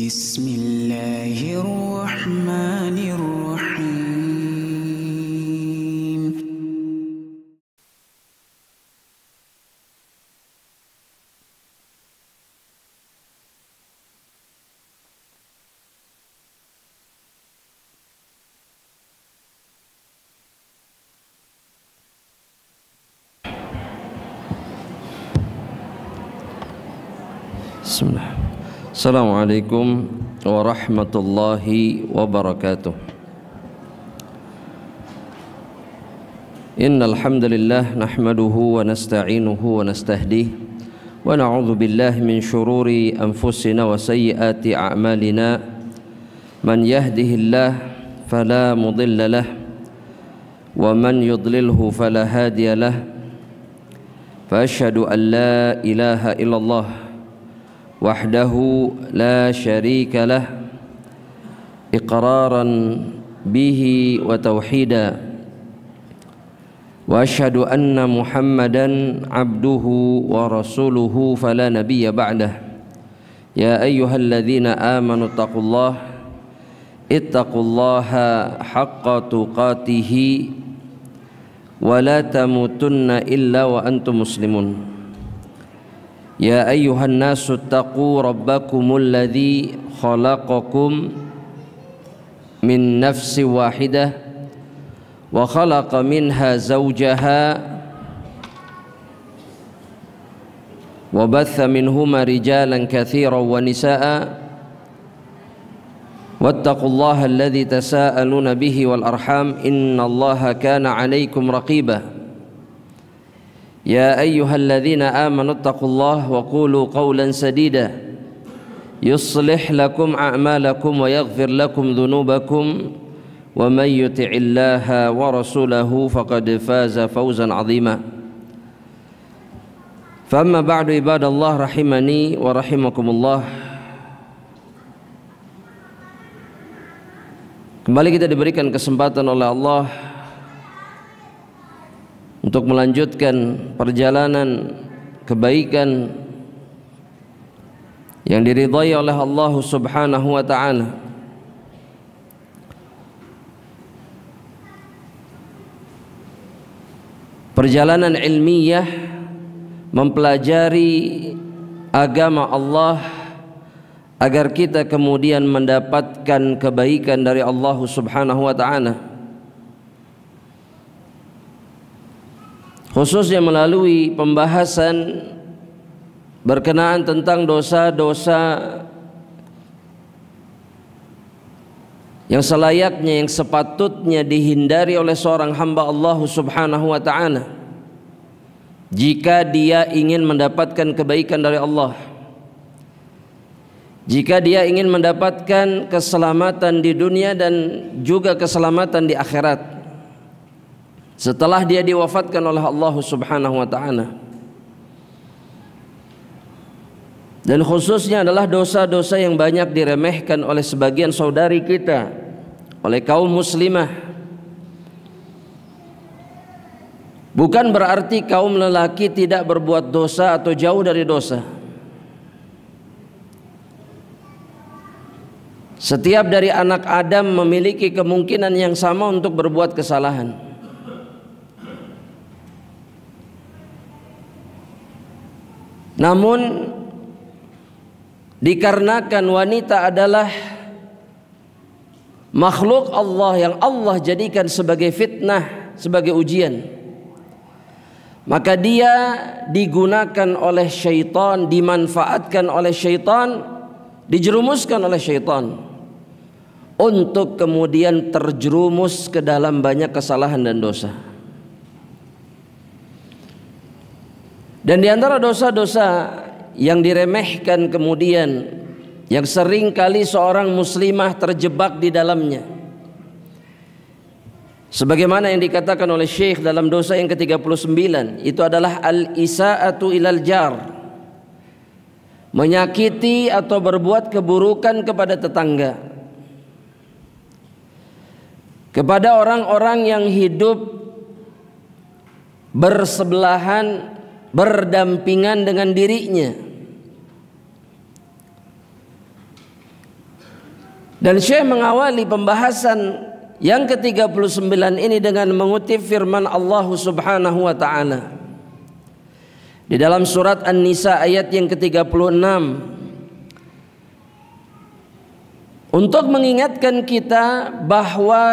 Bismillahirrahmanirrahim. Bismillah. Assalamualaikum warahmatullahi wabarakatuh. Innal hamdalillah nahmaduhu wa nasta'inuhu wa nastahdihi wa na'udzu billahi min shururi anfusina wa sayyiati a'malina. Man yahdihillah fala mudilla lah wa man yudlilhu fala hadiya lah. Fa asyhadu an la ilaha illallah wahdahu la syarika lah iqraran bihi wa tauhida wa asyhadu anna Muhammadan abduhu wa rasuluhu fala nabiyya ba'dah. Ya ayyuhalladzina amanu ittaqullaha haqqa tuqatih wa la tamutunna illa wa antum muslimun. Ya ayyuhan nasu taqu rabbakumul ladzi khalaqakum min nafsin wahidah wa khalaqa minha zawjaha wa batha minhuma rijalan katsiran wa nisaa'a wattaqullaha alladzi tasaaluna bihi wal arham innallaha kana 'alaikum raqiba. Ya ayyuhalladzina amanu taqullaha wa qulu qawlan sadida yuslih lakum a'malakum wa yaghfir lakum dhunubakum wa man yuti'illaha wa rasulahu faqad faza fawzan 'azima. Famma ba'du ibadallah rahimani wa rahimakumullah. Kembali kita diberikan kesempatan oleh Allah untuk melanjutkan perjalanan kebaikan yang diridhai oleh Allah Subhanahu wa ta'ala. Perjalanan ilmiah mempelajari agama Allah agar kita kemudian mendapatkan kebaikan dari Allah Subhanahu wa ta'ala, khususnya melalui pembahasan berkenaan tentang dosa-dosa yang selayaknya, yang sepatutnya dihindari oleh seorang hamba Allah Subhanahu wa ta'ala jika dia ingin mendapatkan kebaikan dari Allah, jika dia ingin mendapatkan keselamatan di dunia dan juga keselamatan di akhirat setelah dia diwafatkan oleh Allah Subhanahu wa ta'ala. Dan khususnya adalah dosa-dosa yang banyak diremehkan oleh sebagian saudari kita, oleh kaum muslimah. Bukan berarti kaum lelaki tidak berbuat dosa atau jauh dari dosa. Setiap dari anak Adam memiliki kemungkinan yang sama untuk berbuat kesalahan. Namun dikarenakan wanita adalah makhluk Allah yang Allah jadikan sebagai fitnah, sebagai ujian, maka dia digunakan oleh syaitan, dimanfaatkan oleh syaitan, dijerumuskan oleh syaitan untuk kemudian terjerumus ke dalam banyak kesalahan dan dosa. Dan di antara dosa-dosa yang diremehkan kemudian, yang sering kali seorang muslimah terjebak di dalamnya, sebagaimana yang dikatakan oleh Syekh dalam dosa yang ke-39, itu adalah al-isa'atu ilal jar, menyakiti atau berbuat keburukan kepada tetangga, kepada orang-orang yang hidup bersebelahan, berdampingan dengan dirinya. Dan Syekh mengawali pembahasan yang ke-39 ini dengan mengutip firman Allah Subhanahu wa taala di dalam surat An-Nisa ayat yang ke-36 untuk mengingatkan kita bahwa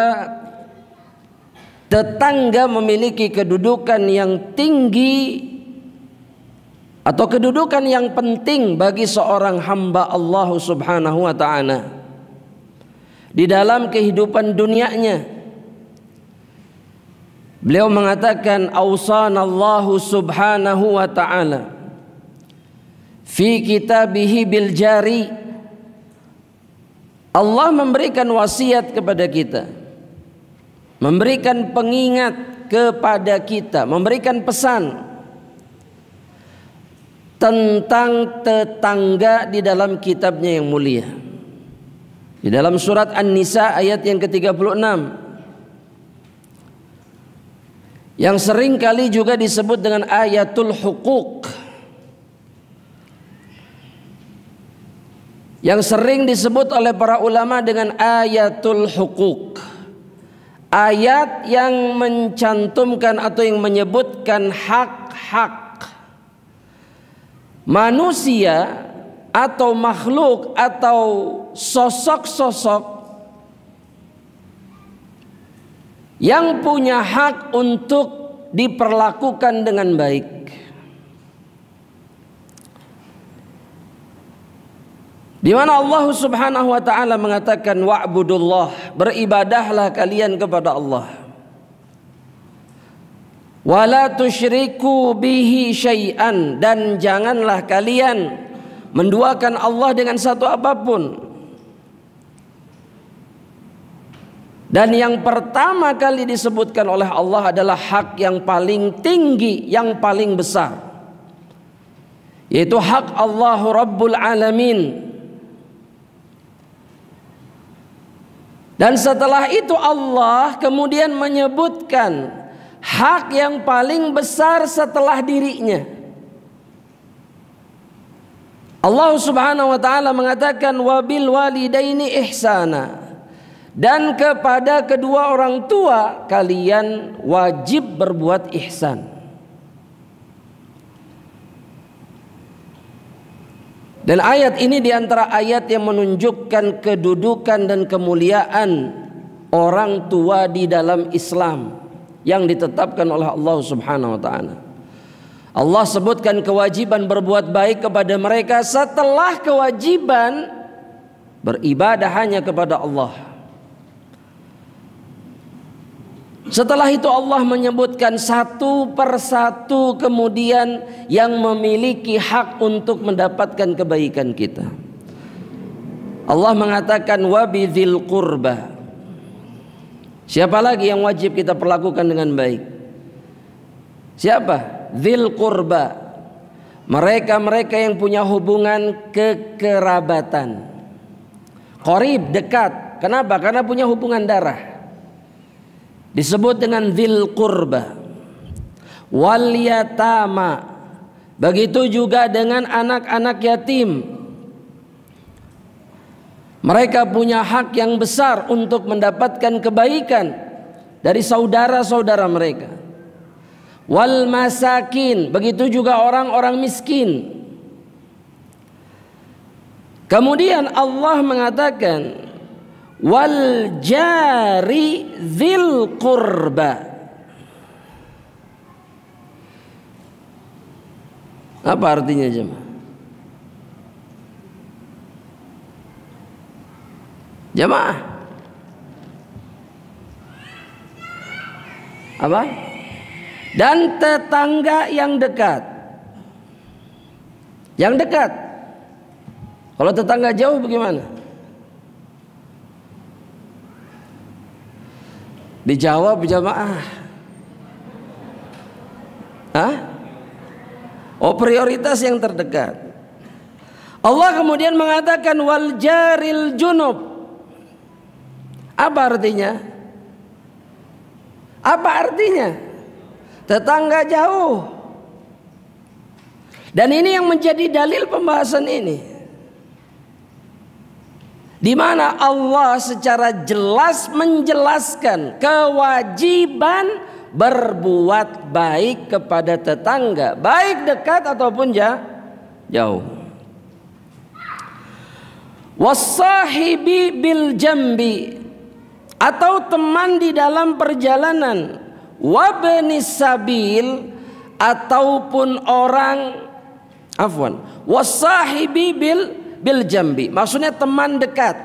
tetangga memiliki kedudukan yang tinggi atau kedudukan yang penting bagi seorang hamba Allah Subhanahu wa taala di dalam kehidupan dunianya. Beliau mengatakan ausanallahu subhanahu wa ta'ala fi kitabihi bil jari. Allah memberikan wasiat kepada kita, memberikan pengingat kepada kita, memberikan pesan tentang tetangga di dalam kitabnya yang mulia. Di dalam surat An-Nisa ayat yang ke-36 yang sering kali juga disebut dengan ayatul huquq, yang sering disebut oleh para ulama dengan ayatul huquq, ayat yang mencantumkan atau yang menyebutkan hak-hak manusia atau makhluk atau sosok-sosok yang punya hak untuk diperlakukan dengan baik. Di mana Allah Subhanahu wa taala mengatakan wa'budullah, beribadahlah kalian kepada Allah. Wala tusyriku bihi syai'an, dan janganlah kalian menduakan Allah dengan satu apapun. Dan yang pertama kali disebutkan oleh Allah adalah hak yang paling tinggi, yang paling besar, yaitu hak Allah Rabbul Alamin. Dan setelah itu Allah kemudian menyebutkan hak yang paling besar setelah dirinya. Allah Subhanahu wa taala mengatakan wabil walidaini ihsana, dan kepada kedua orang tua kalian wajib berbuat ihsan. Dan ayat ini diantara ayat yang menunjukkan kedudukan dan kemuliaan orang tua di dalam Islam yang ditetapkan oleh Allah Subhanahu wa taala. Allah sebutkan kewajiban berbuat baik kepada mereka setelah kewajiban beribadah hanya kepada Allah. Setelah itu Allah menyebutkan satu persatu kemudian yang memiliki hak untuk mendapatkan kebaikan kita. Allah mengatakan wabidzil qurba. Siapa lagi yang wajib kita perlakukan dengan baik? Siapa? Dzil qurba, mereka-mereka yang punya hubungan kekerabatan. Qarib, dekat. Kenapa? Karena punya hubungan darah. Disebut dengan dzil qurba. Wal yatama, begitu juga dengan anak-anak yatim. Mereka punya hak yang besar untuk mendapatkan kebaikan dari saudara-saudara mereka. Wal masakin, begitu juga orang-orang miskin. Kemudian Allah mengatakan wal jari dzil qurba. Apa artinya jemaah? Jemaah, apa? Dan tetangga yang dekat. Yang dekat. Kalau tetangga jauh bagaimana? Dijawab jamaah. Hah? Oh, prioritas yang terdekat. Allah kemudian mengatakan wal jaril junub. Apa artinya? Apa artinya? Tetangga jauh. Dan ini yang menjadi dalil pembahasan ini. di mana Allah secara jelas menjelaskan kewajiban berbuat baik kepada tetangga, baik dekat ataupun jauh. Wassahibi bil jambi, atau teman di dalam perjalanan. Wabnis sabil, ataupun orang, wassahibi bil jambi, maksudnya teman dekat.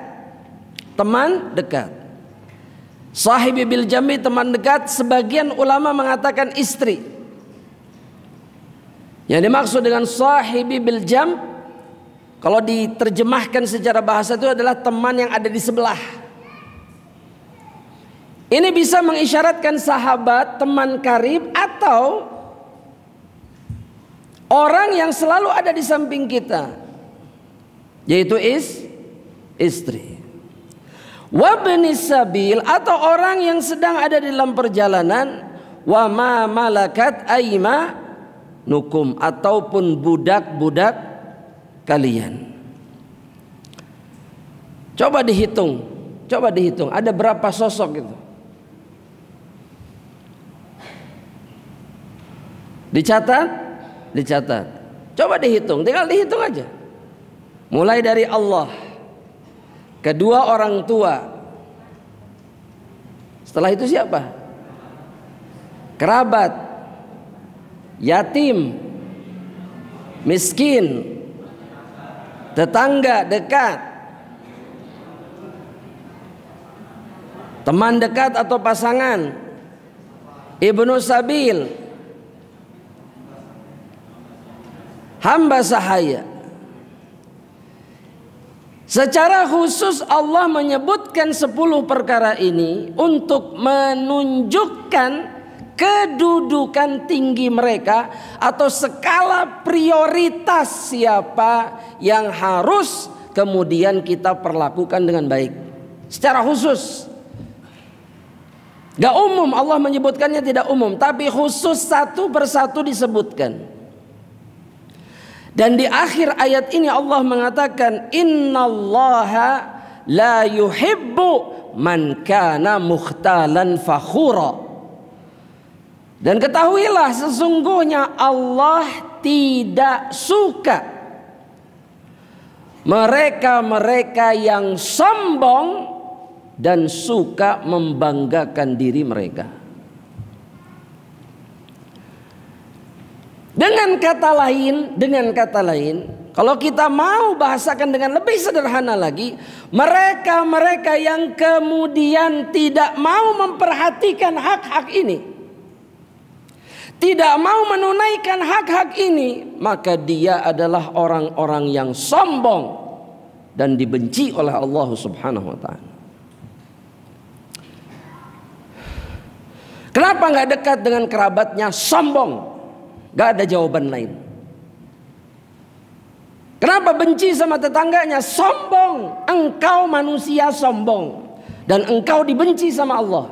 Sahibi bil jambi, teman dekat. Sebagian ulama mengatakan istri. Yang dimaksud dengan sahibi bil jam, kalau diterjemahkan secara bahasa itu adalah teman yang ada di sebelah. Ini bisa mengisyaratkan sahabat, teman karib, atau orang yang selalu ada di samping kita, yaitu istri. Wabnis sabil, atau orang yang sedang ada di dalam perjalanan. Wa ma malakat aymanukum, ataupun budak-budak kalian. Coba dihitung ada berapa sosok itu. Dicatat. Coba dihitung, tinggal dihitung aja. Mulai dari Allah, kedua orang tua, setelah itu siapa? Kerabat, yatim, miskin, tetangga dekat, teman dekat atau pasangan, ibnu sabil, hamba sahaya. Secara khusus Allah menyebutkan 10 perkara ini untuk menunjukkan kedudukan tinggi mereka atau skala prioritas siapa yang harus kemudian kita perlakukan dengan baik. Secara khusus, gak umum, Allah menyebutkannya tidak umum, tapi khusus satu persatu disebutkan. Dan di akhir ayat ini Allah mengatakan, innallaha la yuhibbu man kana mukhtalan fakhura. Dan ketahuilah sesungguhnya Allah tidak suka mereka-mereka yang sombong dan suka membanggakan diri mereka. Dengan kata lain, kalau kita mau bahasakan dengan lebih sederhana lagi, mereka-mereka yang kemudian tidak mau memperhatikan hak-hak ini, tidak mau menunaikan hak-hak ini, maka dia adalah orang-orang yang sombong dan dibenci oleh Allah Subhanahu wa ta'ala. Kenapa nggak dekat dengan kerabatnya? Sombong. Gak ada jawaban lain. Kenapa benci sama tetangganya? Sombong. Engkau manusia sombong, dan engkau dibenci sama Allah.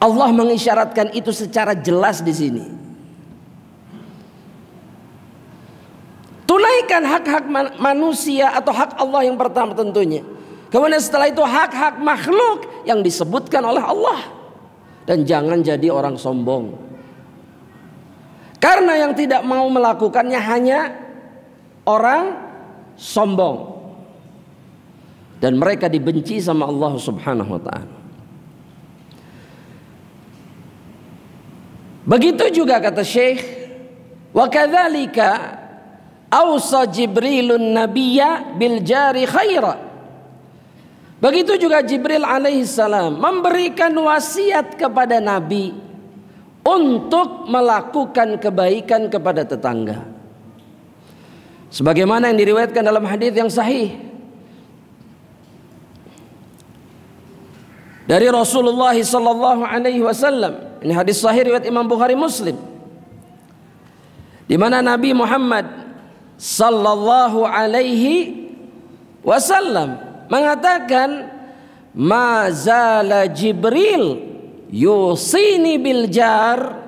Allah mengisyaratkan itu secara jelas di sini. Tunaikan hak-hak manusia atau hak Allah yang pertama tentunya. Kemudian setelah itu hak-hak makhluk yang disebutkan oleh Allah. Dan jangan jadi orang sombong. Karena yang tidak mau melakukannya hanya orang sombong. Dan mereka dibenci sama Allah Subhanahu wa ta'ala. Begitu juga kata Syekh, wa kadzalika awsa Jibrilun nabiyya bil jari khaira. Begitu juga Jibril alaihissalam memberikan wasiat kepada Nabi untuk melakukan kebaikan kepada tetangga. Sebagaimana yang diriwayatkan dalam hadis yang sahih dari Rasulullah sallallahu alaihi wasallam. Ini hadis sahih riwayat Imam Bukhari Muslim, di mana Nabi Muhammad sallallahu alaihi wasallam mengatakan, ma zala Jibril yusini bil jar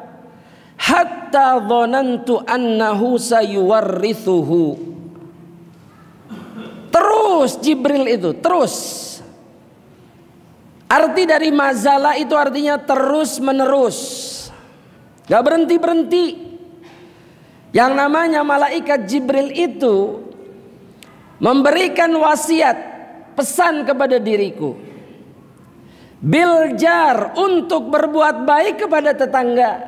hatta dhanantu annahu sayuwarrithuhu. Terus Jibril itu terus. Arti dari mazala itu artinya terus menerus, gak berhenti-berhenti. Yang namanya malaikat Jibril itu memberikan wasiat, pesan kepada diriku, biljar, untuk berbuat baik kepada tetangga.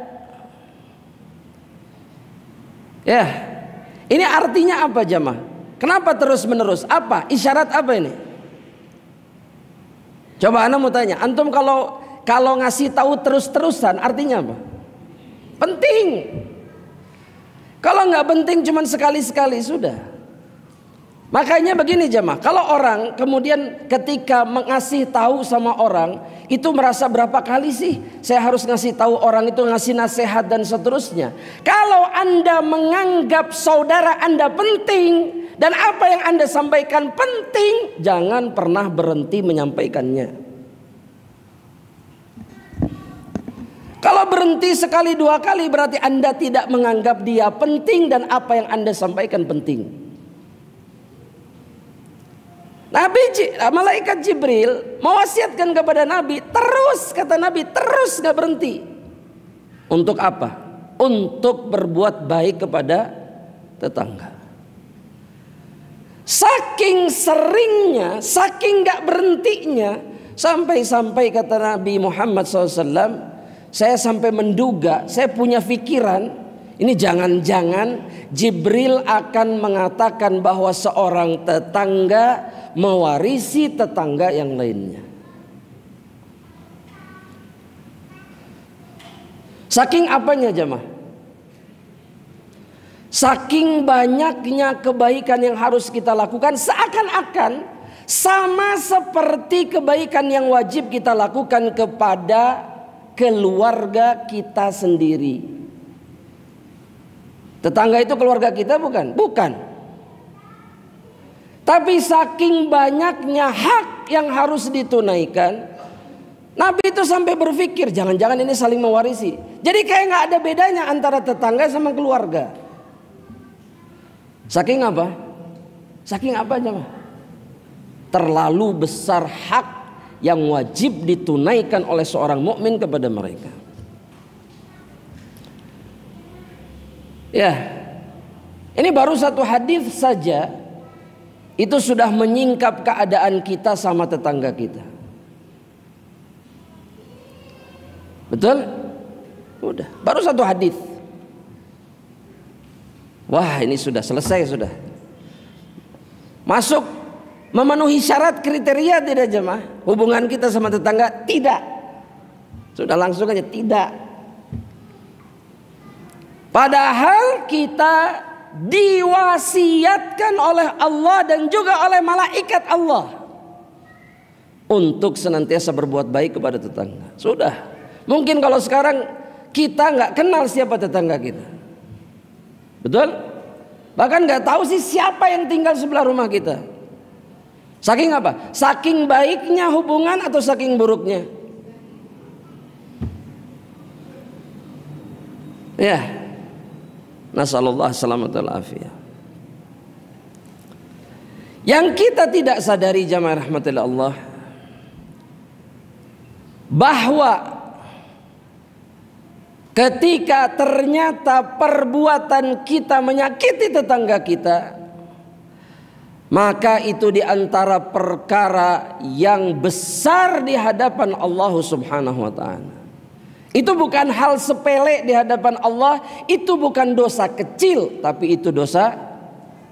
Ya, ini artinya apa jamaah? Kenapa terus menerus? Apa? Isyarat apa ini? Coba ana mau tanya, antum kalau ngasih tahu terus-terusan artinya apa? Penting. Kalau nggak penting cuman sekali-sekali sudah. Makanya begini jemaah, kalau orang kemudian ketika mengasih tahu sama orang itu merasa berapa kali sih saya harus ngasih tahu orang itu, ngasih nasihat dan seterusnya. Kalau Anda menganggap saudara Anda penting dan apa yang Anda sampaikan penting, jangan pernah berhenti menyampaikannya. Kalau berhenti sekali dua kali berarti Anda tidak menganggap dia penting dan apa yang Anda sampaikan penting. Malaikat Jibril mewasiatkan kepada Nabi, terus, kata Nabi, terus gak berhenti. Untuk apa? Untuk berbuat baik kepada tetangga. Saking seringnya, saking gak berhentinya, sampai-sampai kata Nabi Muhammad SAW, saya sampai menduga, saya punya pikiran, ini jangan-jangan Jibril akan mengatakan bahwa seorang tetangga mewarisi tetangga yang lainnya. Saking apanya jemaah? Saking banyaknya kebaikan yang harus kita lakukan, seakan-akan sama seperti kebaikan yang wajib kita lakukan kepada keluarga kita sendiri. Tetangga itu keluarga kita bukan? Bukan. Tapi saking banyaknya hak yang harus ditunaikan, Nabi itu sampai berpikir jangan-jangan ini saling mewarisi. Jadi kayak gak ada bedanya antara tetangga sama keluarga. Saking apa? Saking apa jemaah? Terlalu besar hak yang wajib ditunaikan oleh seorang mukmin kepada mereka. Ya, ini baru satu hadis saja itu sudah menyingkap keadaan kita sama tetangga kita. Betul? Udah, baru satu hadis. Wah, ini sudah selesai sudah. Masuk memenuhi syarat kriteria tidak jemaah? Hubungan kita sama tetangga tidak. Sudah langsung aja tidak. Padahal kita diwasiatkan oleh Allah dan juga oleh malaikat Allah untuk senantiasa berbuat baik kepada tetangga. Sudah. Mungkin kalau sekarang kita nggak kenal siapa tetangga kita, betul? Bahkan nggak tahu sih siapa yang tinggal sebelah rumah kita. Saking apa? Saking baiknya hubungan atau saking buruknya? Ya. Nasallallahu salamatal afiyah. Yang kita tidak sadari jamaah rahmatillah Allah, bahwa ketika ternyata perbuatan kita menyakiti tetangga kita, maka itu diantara perkara yang besar di hadapan Allah Subhanahu wa ta'ala. Itu bukan hal sepele di hadapan Allah, itu bukan dosa kecil, tapi itu dosa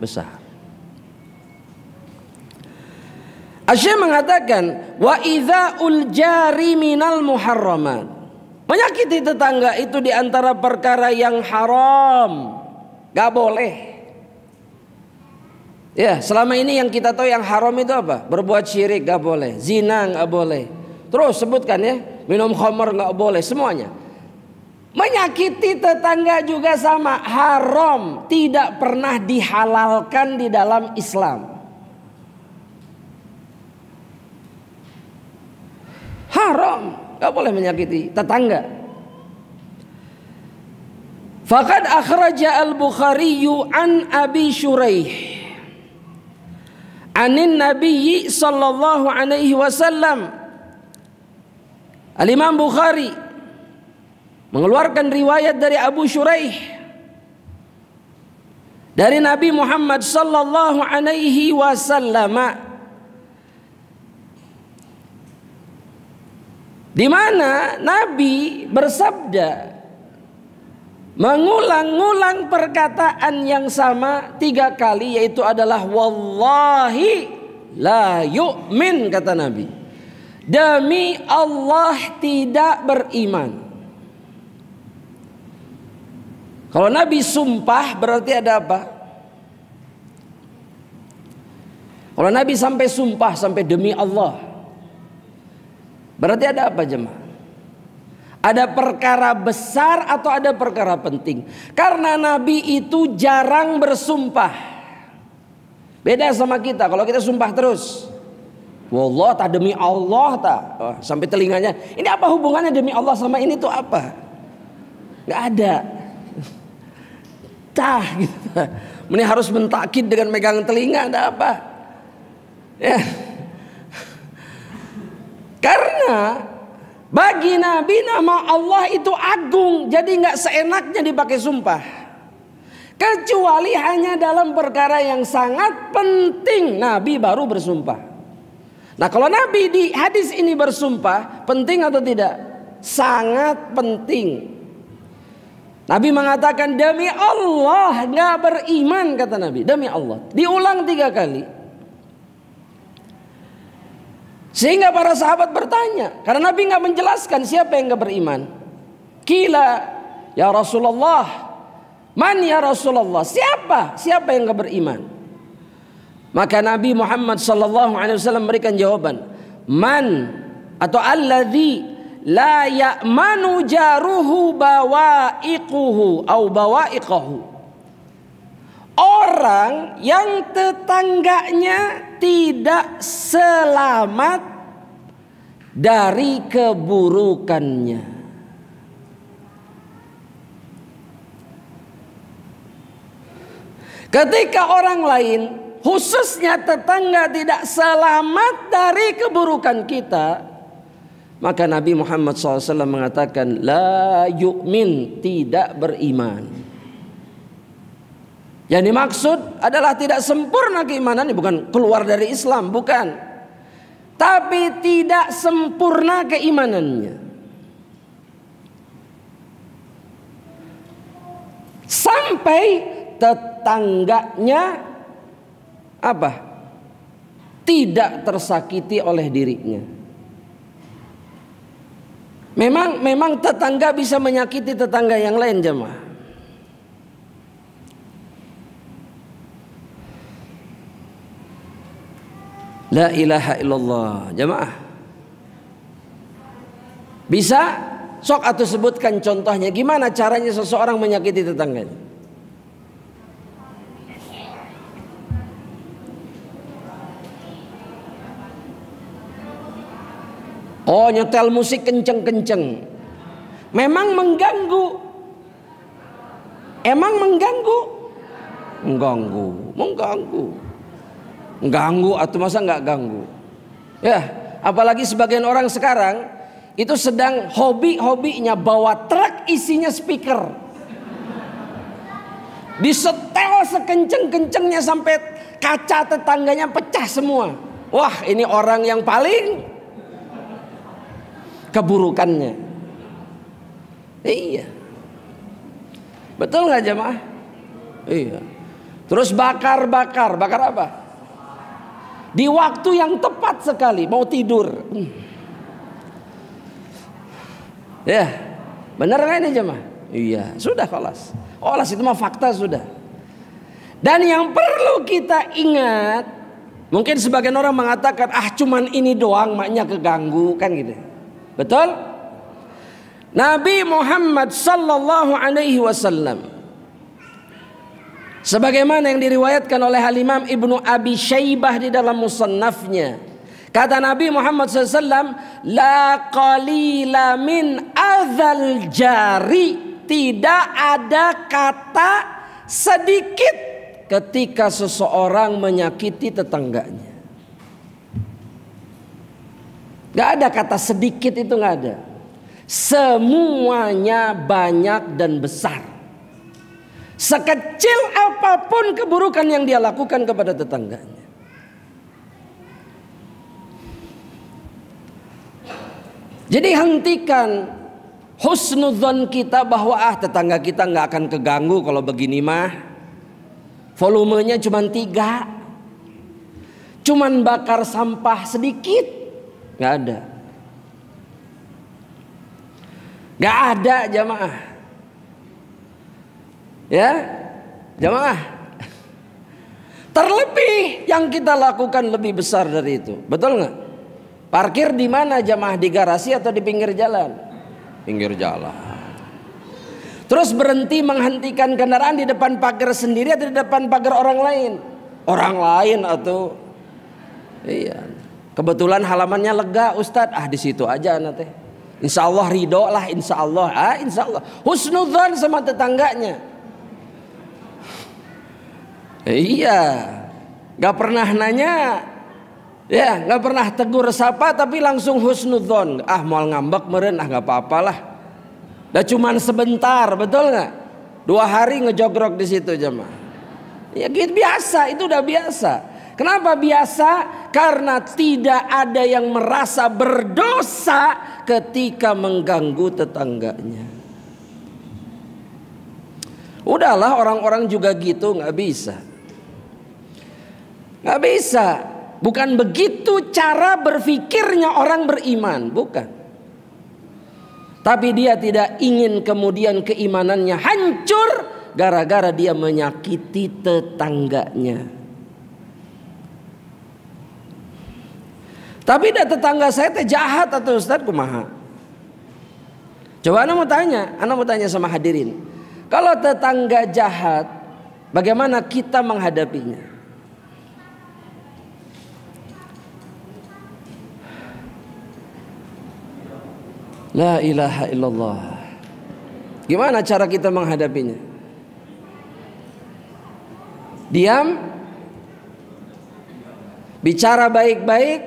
besar. Asy-Syaikh mengatakan, wa idza'ul jari minal muharramat. Menyakiti tetangga itu diantara perkara yang haram, gak boleh. Ya, selama ini yang kita tahu yang haram itu apa? Berbuat syirik gak boleh, zina gak boleh. Terus sebutkan ya, minum khamar gak boleh, semuanya. Menyakiti tetangga juga sama, haram, tidak pernah dihalalkan di dalam Islam. Haram, gak boleh menyakiti tetangga. Faqad akhraja al-Bukhari an Abi Shuraih anin nabiyyi sallallahu alaihi wasallam. Al-Imam Bukhari mengeluarkan riwayat dari Abu Shuraih dari Nabi Muhammad sallallahu alaihi wasallam, di mana Nabi bersabda, mengulang-ulang perkataan yang sama 3 kali, yaitu adalah wallahi la yu'min, kata Nabi, demi Allah tidak beriman. Kalau Nabi sumpah berarti ada apa? Kalau Nabi sampai sumpah, sampai demi Allah, berarti ada apa jemaah? Ada perkara besar atau ada perkara penting? Karena Nabi itu jarang bersumpah. Beda sama kita. Kalau kita sumpah terus, wallah tak, demi Allah tak, sampai telinganya, ini apa hubungannya demi Allah sama ini tuh apa? Gak ada. Tah gitu. Ini harus mentakid dengan megang telinga, ada apa? Ya. Karena bagi Nabi nama Allah itu agung, jadi nggak seenaknya dipakai sumpah. Kecuali hanya dalam perkara yang sangat penting, Nabi baru bersumpah. Nah, kalau Nabi di hadis ini bersumpah, penting atau tidak? Sangat penting. Nabi mengatakan demi Allah nggak beriman, kata Nabi, demi Allah. Diulang 3 kali. Sehingga para sahabat bertanya, karena Nabi nggak menjelaskan siapa yang nggak beriman. Qila ya Rasulullah, man ya Rasulullah, siapa yang nggak beriman? Maka Nabi Muhammad SAW memberikan jawaban, man atau alladzi la ya'manu jaruhu bawa'iquhu au bawa'iqahu, orang yang tetangganya tidak selamat dari keburukannya. Ketika orang lain, khususnya tetangga, tidak selamat dari keburukan kita, maka Nabi Muhammad SAW mengatakan la yu'min, tidak beriman. Yang dimaksud adalah tidak sempurna keimanannya, bukan keluar dari Islam, bukan. Tapi tidak sempurna keimanannya. Sampai tetangganya apa? Tidak tersakiti oleh dirinya. Memang tetangga bisa menyakiti tetangga yang lain jemaah. La ilaha illallah jemaah. Bisa? Sok atau sebutkan contohnya, gimana caranya seseorang menyakiti tetangganya? Oh, nyetel musik kenceng-kenceng. Memang mengganggu. Emang mengganggu? Mengganggu. Ganggu atau masa nggak ganggu? Ya, apalagi sebagian orang sekarang itu sedang hobinya bawa truk isinya speaker, disetel sekenceng-kencengnya sampai kaca tetangganya pecah semua. Wah, ini orang yang paling keburukannya. Iya, betul nggak jemaah? Iya. Terus bakar apa? Di waktu yang tepat sekali, mau tidur. Ya, benar nggak ini jemaah? Iya, sudah kelas. Itu mah fakta sudah. Dan yang perlu kita ingat, mungkin sebagian orang mengatakan, cuman ini doang maknya keganggu, kan gitu. Betul? Nabi Muhammad sallallahu alaihi wasallam, sebagaimana yang diriwayatkan oleh Al-Imam Ibnu Abi Syaibah di dalam musannafnya, kata Nabi Muhammad SAW, la qalila min adzal jari, tidak ada kata sedikit ketika seseorang menyakiti tetangganya. Gak ada kata sedikit, itu gak ada. Semuanya banyak dan besar. Sekecil apapun keburukan yang dia lakukan kepada tetangganya. Jadi hentikan husnudzon kita bahwa tetangga kita gak akan keganggu kalau begini mah. Volumenya cuma 3, cuman bakar sampah sedikit. Gak ada. Gak ada jamaah. Ya, jamaah. Terlebih yang kita lakukan lebih besar dari itu. Betul nggak? Parkir di mana jamaah? Di garasi atau di pinggir jalan? Pinggir jalan. Terus berhenti menghentikan kendaraan di depan pagar sendiri atau di depan pagar orang lain? Orang lain atau iya. Kebetulan halamannya lega, Ustadz. Di situ aja nanti. Insya Allah ridho lah, insya Allah. Insya Allah. Husnudzon sama tetangganya. Iya. Gak pernah nanya. Ya, gak pernah tegur sapa, tapi langsung husnudzon. Mal ngambek meren, gak apa-apalah. Dah cuman sebentar, betul nggak? 2 hari ngejogrok di situ jemaah. Ya gitu biasa, itu udah biasa. Kenapa biasa? Karena tidak ada yang merasa berdosa ketika mengganggu tetangganya. Udahlah, orang-orang juga gitu, nggak bisa. Nggak bisa. Bukan begitu cara berpikirnya orang beriman, bukan. Tapi dia tidak ingin kemudian keimanannya hancur gara-gara dia menyakiti tetangganya. Tapi dah tetangga saya teh jahat atau Ustaz kumaha? Coba ana mau tanya sama hadirin. Kalau tetangga jahat, bagaimana kita menghadapinya? La ilaha illallah. Gimana cara kita menghadapinya? Diam? Bicara baik-baik?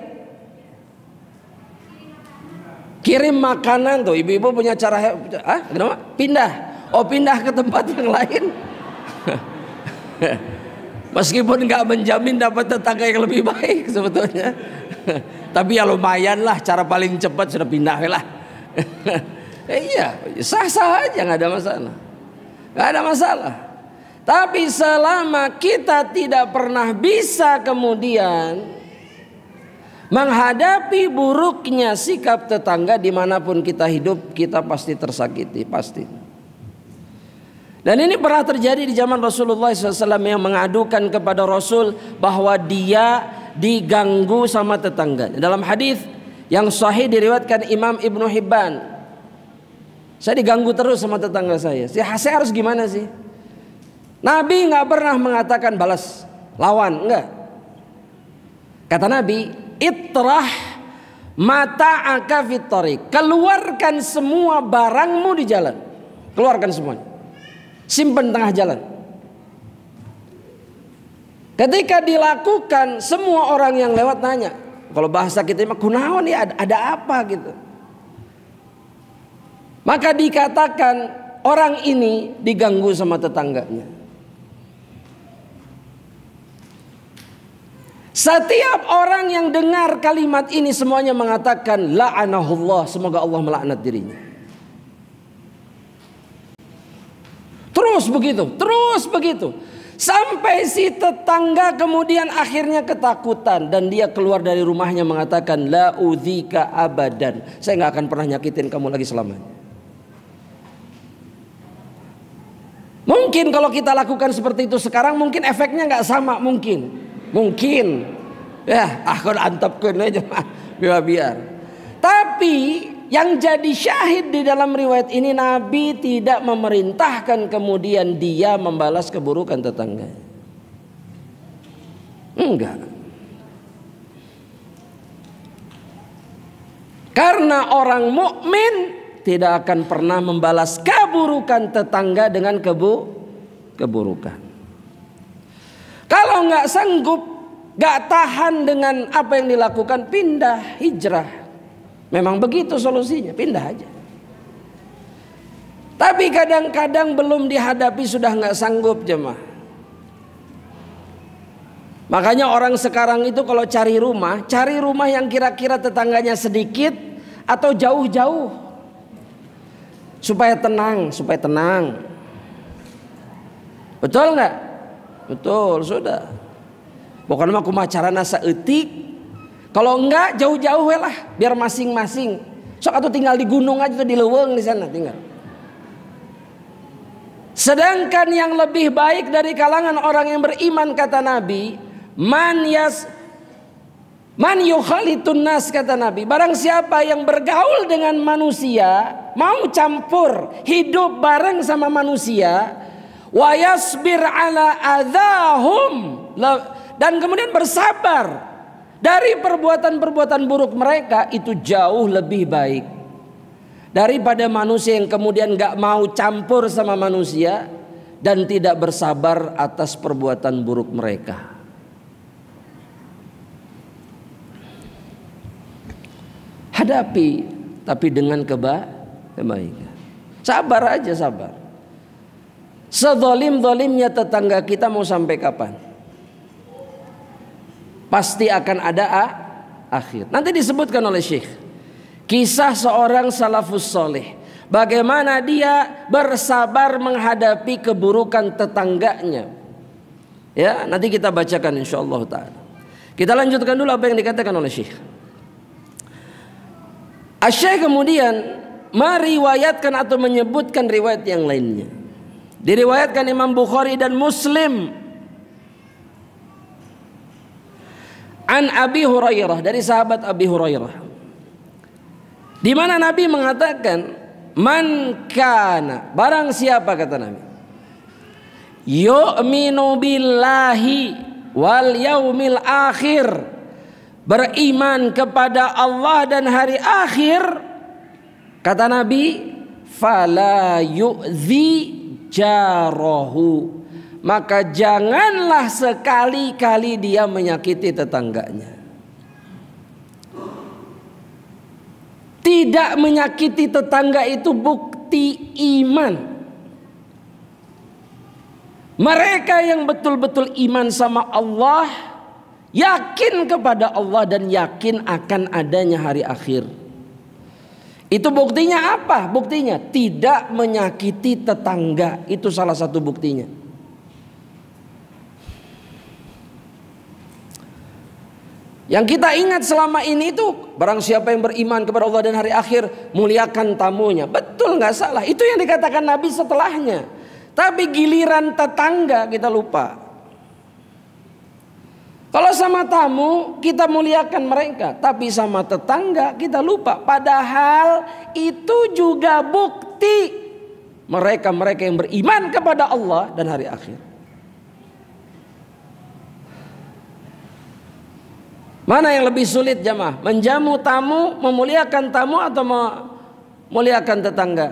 Kirim makanan tuh, ibu-ibu punya cara kenapa? Pindah. Pindah ke tempat yang lain. Meskipun nggak menjamin dapat tetangga yang lebih baik sebetulnya. Tapi ya lumayan lah, cara paling cepat sudah pindah lah. Iya, sah-sah aja, nggak ada masalah. Nggak ada masalah. Tapi selama kita tidak pernah bisa kemudian menghadapi buruknya sikap tetangga dimanapun kita hidup, kita pasti tersakiti, pasti. Dan ini pernah terjadi di zaman Rasulullah SAW yang mengadukan kepada Rasul bahwa dia diganggu sama tetangganya. Dalam hadis yang sahih diriwayatkan Imam Ibnu Hibban, saya diganggu terus sama tetangga saya. Saya harus gimana sih? Nabi nggak pernah mengatakan balas, lawan, enggak. Kata Nabi, itrah mata'aka fit thariq. Keluarkan semua barangmu di jalan. Keluarkan semuanya. Simpen tengah jalan. Ketika dilakukan, semua orang yang lewat nanya. Kalau bahasa kita mah kunaon ya, ada apa gitu. Maka dikatakan orang ini diganggu sama tetangganya. Setiap orang yang dengar kalimat ini semuanya mengatakan la'anahullah, semoga Allah melaknat dirinya. Terus begitu. Sampai si tetangga kemudian akhirnya ketakutan dan dia keluar dari rumahnya mengatakan la udzika abadan. Saya nggak akan pernah nyakitin kamu lagi selamanya. Mungkin kalau kita lakukan seperti itu sekarang mungkin efeknya nggak sama, mungkin ya aku antapkan aja biar. Tapi yang jadi syahid di dalam riwayat ini, Nabi tidak memerintahkan kemudian dia membalas keburukan tetangganya. Enggak. Karena orang mukmin tidak akan pernah membalas keburukan tetangga dengan keburukan. Kalau nggak sanggup, nggak tahan dengan apa yang dilakukan, pindah, hijrah. Memang begitu solusinya, pindah aja. Tapi kadang-kadang belum dihadapi sudah nggak sanggup jemaah. Makanya orang sekarang itu kalau cari rumah yang kira-kira tetangganya sedikit atau jauh-jauh, supaya tenang. Betul nggak? Betul, sudah. Pokoknya mah kumaha carana saeutik. Kalau enggak jauh-jauh lah, biar masing-masing. Sok atuh tinggal di gunung aja tuh, di leuweung di sana tinggal. Sedangkan yang lebih baik dari kalangan orang yang beriman kata Nabi, man yukhalitun nas kata Nabi, barang siapa yang bergaul dengan manusia, mau campur hidup bareng sama manusia, wa yasbir ala adzahum, dan kemudian bersabar dari perbuatan-perbuatan buruk mereka, itu jauh lebih baik daripada manusia yang kemudian gak mau campur sama manusia dan tidak bersabar atas perbuatan buruk mereka. Hadapi, tapi dengan kebaikan. Sabar aja, sabar. Sezalim-zalimnya tetangga kita mau sampai kapan? Pasti akan ada akhir. Nanti disebutkan oleh Syekh kisah seorang salafus soleh, bagaimana dia bersabar menghadapi keburukan tetangganya. Ya, nanti kita bacakan insyaallah taala. Kita lanjutkan dulu apa yang dikatakan oleh Syekh. Asy-Syekh kemudian meriwayatkan atau menyebutkan riwayat yang lainnya. Diriwayatkan Imam Bukhari dan Muslim an Abi Hurairah, dari sahabat Abi Hurairah, di mana Nabi mengatakan, man kana, barang siapa kata Nabi, yu'minu billahi wal yaumil akhir, beriman kepada Allah dan hari akhir, kata Nabi, fala yu'zi jarahu, maka janganlah sekali-kali dia menyakiti tetangganya. Tidak menyakiti tetangga itu bukti iman. Mereka yang betul-betul iman sama Allah, yakin kepada Allah dan yakin akan adanya hari akhir. Itu buktinya apa? Buktinya tidak menyakiti tetangga. Itu salah satu buktinya. Yang kita ingat selama ini itu, barang siapa yang beriman kepada Allah dan hari akhir, muliakan tamunya. Betul, nggak salah. Itu yang dikatakan Nabi setelahnya. Tapi giliran tetangga kita lupa. Kalau sama tamu kita muliakan mereka, tapi sama tetangga kita lupa. Padahal itu juga bukti mereka-mereka yang beriman kepada Allah dan hari akhir. Mana yang lebih sulit jamaah? Menjamu tamu, memuliakan tamu, atau memuliakan tetangga?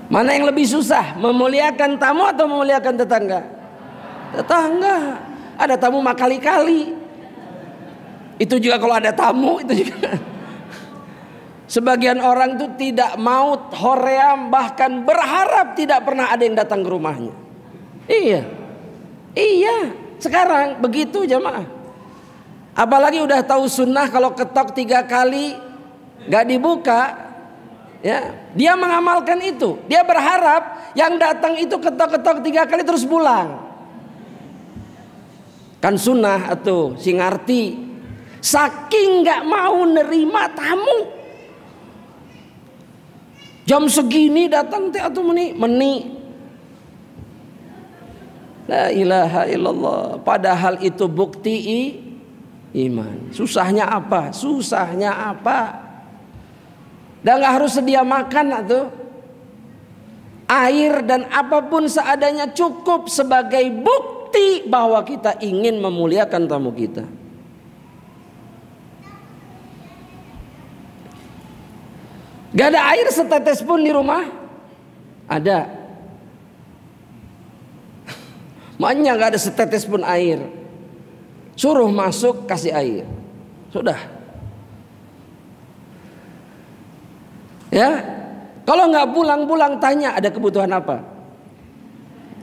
Mana yang lebih susah? Memuliakan tamu atau memuliakan tetangga? Tetangga. Ada tamu mah kali-kali. Itu juga kalau ada tamu itu juga. Sebagian orang tuh tidak mau hoream, bahkan berharap tidak pernah ada yang datang ke rumahnya. Iya. Sekarang begitu jamaah. Apalagi udah tahu sunnah kalau ketok 3 kali gak dibuka, ya dia mengamalkan itu. Dia berharap yang datang itu ketok-ketok 3 kali terus pulang. Kan sunnah atuh, si ngarti. Saking gak mau nerima tamu. Jam segini datang teh atuh meni. La ilaha illallah. Padahal itu bukti iman. Susahnya apa? Dan gak harus sedia makan atuh. Air dan apapun seadanya cukup sebagai bukti bahwa kita ingin memuliakan tamu kita. Gak ada air setetes pun di rumah? Ada. Maknya nggak ada setetes pun air. Suruh masuk, kasih air. Sudah. Ya, kalau nggak pulang-pulang tanya ada kebutuhan apa.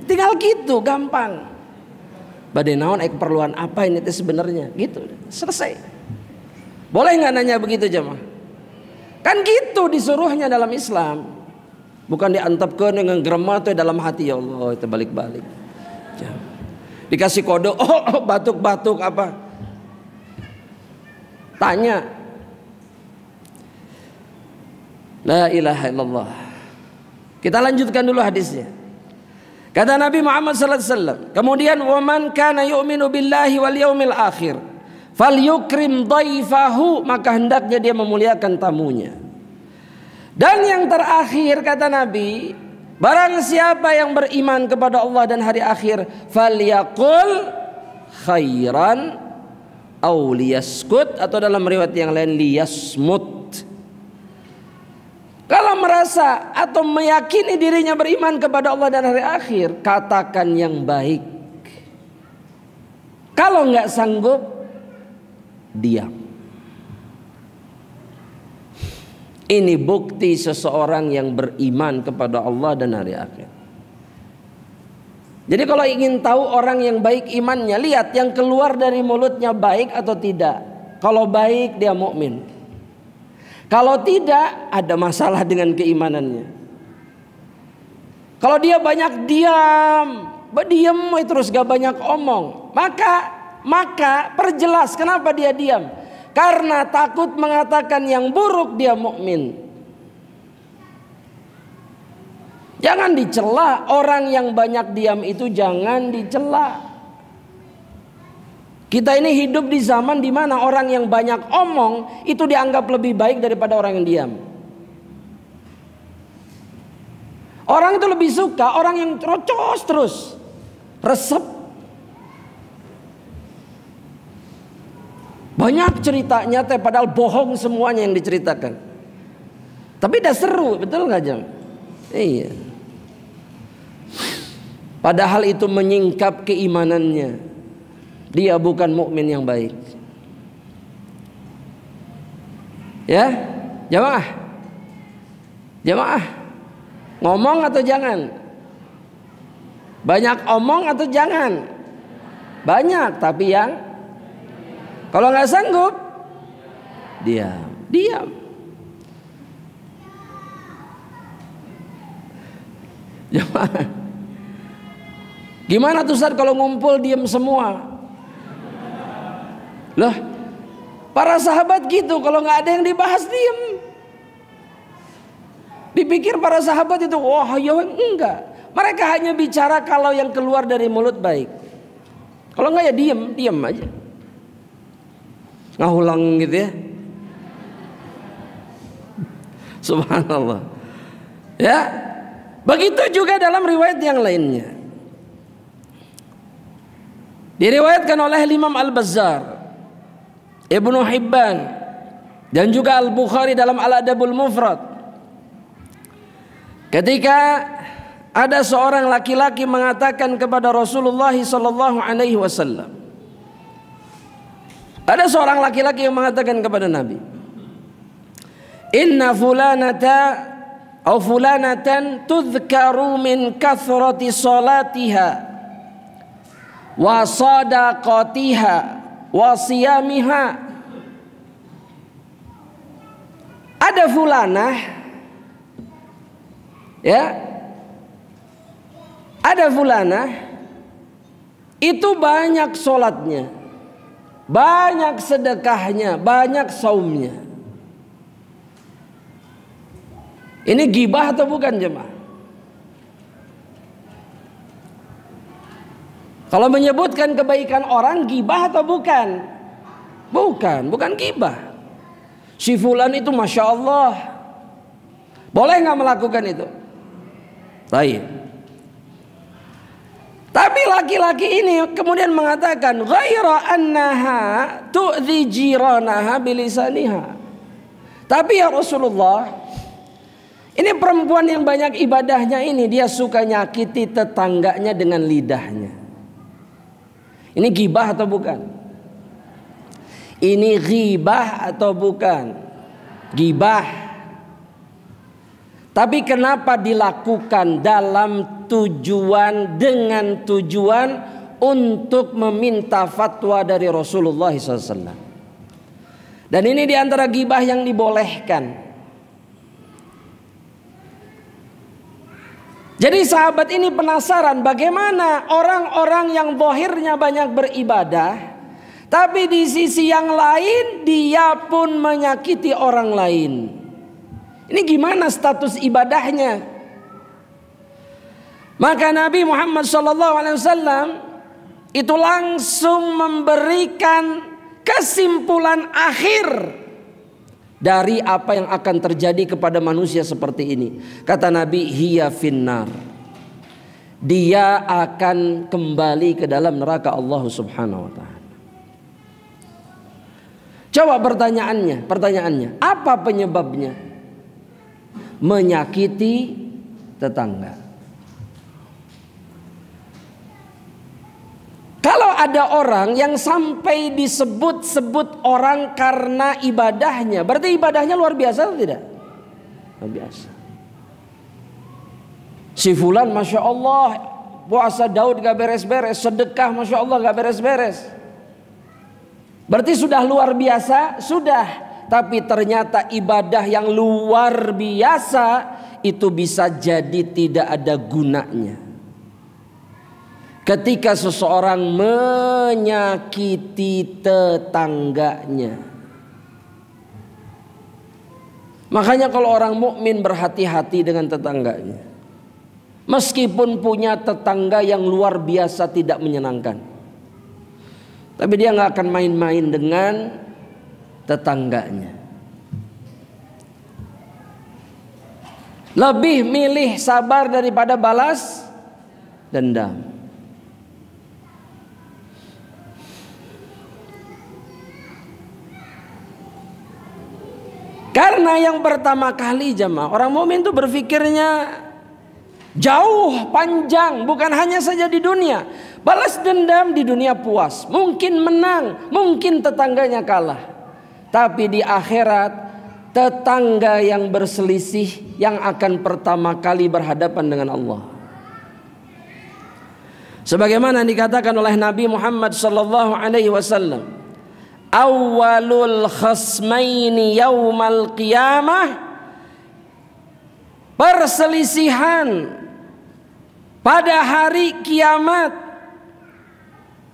Tinggal gitu, gampang. Badai naon, keperluan apa ini sebenarnya? Gitu, selesai. Boleh nggak nanya begitu jemaah? Kan gitu disuruhnya dalam Islam. Bukan diantapkan dengan geremah tuh dalam hati, ya Allah itu balik-balik. Dikasih kode, oh batuk-batuk apa? Tanya. La ilaha illallah. Kita lanjutkan dulu hadisnya. Kata Nabi Muhammad sallallahu alaihi wasallam, kemudian waman kana yu'minu billahi wal yaumil akhir falyukrim dhaifahu, maka hendaknya dia memuliakan tamunya. Dan yang terakhir kata Nabi, barang siapa yang beriman kepada Allah dan hari akhir, falyaqul khairan aw liyaskut, atau dalam riwayat yang lain liyasmut. Kalau merasa atau meyakini dirinya beriman kepada Allah dan hari akhir, katakan yang baik. Kalau nggak sanggup, diam. Ini bukti seseorang yang beriman kepada Allah dan hari akhir. Jadi kalau ingin tahu orang yang baik imannya, lihat yang keluar dari mulutnya baik atau tidak. Kalau baik dia mukmin. Kalau tidak, ada masalah dengan keimanannya. Kalau dia banyak diam terus gak banyak omong, maka perjelas kenapa dia diam. Karena takut mengatakan yang buruk dia mukmin. Jangan dicela, orang yang banyak diam itu jangan dicela. Kita ini hidup di zaman di mana orang yang banyak omong itu dianggap lebih baik daripada orang yang diam. Orang itu lebih suka orang yang terocos terus, resep. Banyak ceritanya teh padahal bohong semuanya yang diceritakan. Tapi dah seru, betul nggak Jam? Iya. Padahal itu menyingkap keimanannya. Dia bukan mukmin yang baik. Ya, jamaah. Jamaah. Ngomong atau jangan? Banyak omong atau jangan? Banyak, tapi yang kalau nggak sanggup, diam. Jamaah. Gimana tuh Ustaz kalau ngumpul diam semua? Loh, para sahabat gitu, kalau nggak ada yang dibahas diem. Dipikir para sahabat itu wah ya enggak. Mereka hanya bicara kalau yang keluar dari mulut baik. Kalau enggak ya diem aja. Ngahulang gitu ya. Subhanallah. Ya, begitu juga dalam riwayat yang lainnya. Diriwayatkan oleh Imam Al-Bazzar, Ibnu Hibban, dan juga Al-Bukhari dalam Al-Adabul Mufrad. Ketika ada seorang laki-laki mengatakan kepada Rasulullah sallallahu alaihi wasallam. Ada seorang laki-laki yang mengatakan kepada Nabi, "Inna fulanata aw fulanatan tudhkaru min kathrati salatiha wa sadaqatiha wa siyamiha." Ada fulanah, ya, ada fulanah itu banyak sholatnya, banyak sedekahnya, banyak saumnya. Ini ghibah atau bukan jemaah? Kalau menyebutkan kebaikan orang ghibah atau bukan? Bukan ghibah. Si fulan itu masya Allah. Boleh nggak melakukan itu? Baik. Tapi laki-laki ini kemudian mengatakan ghaira annaha tu'dhi jiranaha bilisaniha. Tapi ya Rasulullah, ini perempuan yang banyak ibadahnya ini dia suka nyakiti tetangganya dengan lidahnya. Ini ghibah atau bukan? Ini ghibah atau bukan? Ghibah. Tapi kenapa dilakukan dengan tujuan untuk meminta fatwa dari Rasulullah SAW. Dan ini diantara ghibah yang dibolehkan. Jadi sahabat ini penasaran bagaimana orang-orang yang zahirnya banyak beribadah, tapi di sisi yang lain dia pun menyakiti orang lain. Ini gimana status ibadahnya? Maka Nabi Muhammad SAW itu langsung memberikan kesimpulan akhir dari apa yang akan terjadi kepada manusia seperti ini. Kata Nabi, hiya finnar. Dia akan kembali ke dalam neraka Allah Subhanahu wa taala. Coba pertanyaannya, apa penyebabnya? Menyakiti tetangga. Kalau ada orang yang sampai disebut-sebut orang karena ibadahnya, berarti ibadahnya luar biasa atau tidak? Luar biasa. Si fulan Masya Allah puasa Daud gak beres-beres, sedekah Masya Allah gak beres-beres. Berarti sudah luar biasa? Sudah. Tapi ternyata ibadah yang luar biasa itu bisa jadi tidak ada gunanya ketika seseorang menyakiti tetangganya. Makanya kalau orang mukmin berhati-hati dengan tetangganya. Meskipun punya tetangga yang luar biasa tidak menyenangkan, tapi dia nggak akan main-main dengan tetangganya. Lebih milih sabar daripada balas dendam. Karena yang pertama kali jemaah, orang mukmin itu berpikirnya jauh panjang, bukan hanya saja di dunia. Balas dendam di dunia puas, mungkin menang, mungkin tetangganya kalah. Tapi di akhirat tetangga yang berselisih yang akan pertama kali berhadapan dengan Allah. Sebagaimana dikatakan oleh Nabi Muhammad SAW, awwalul khasmaini yaumal qiyamah, perselisihan pada hari kiamat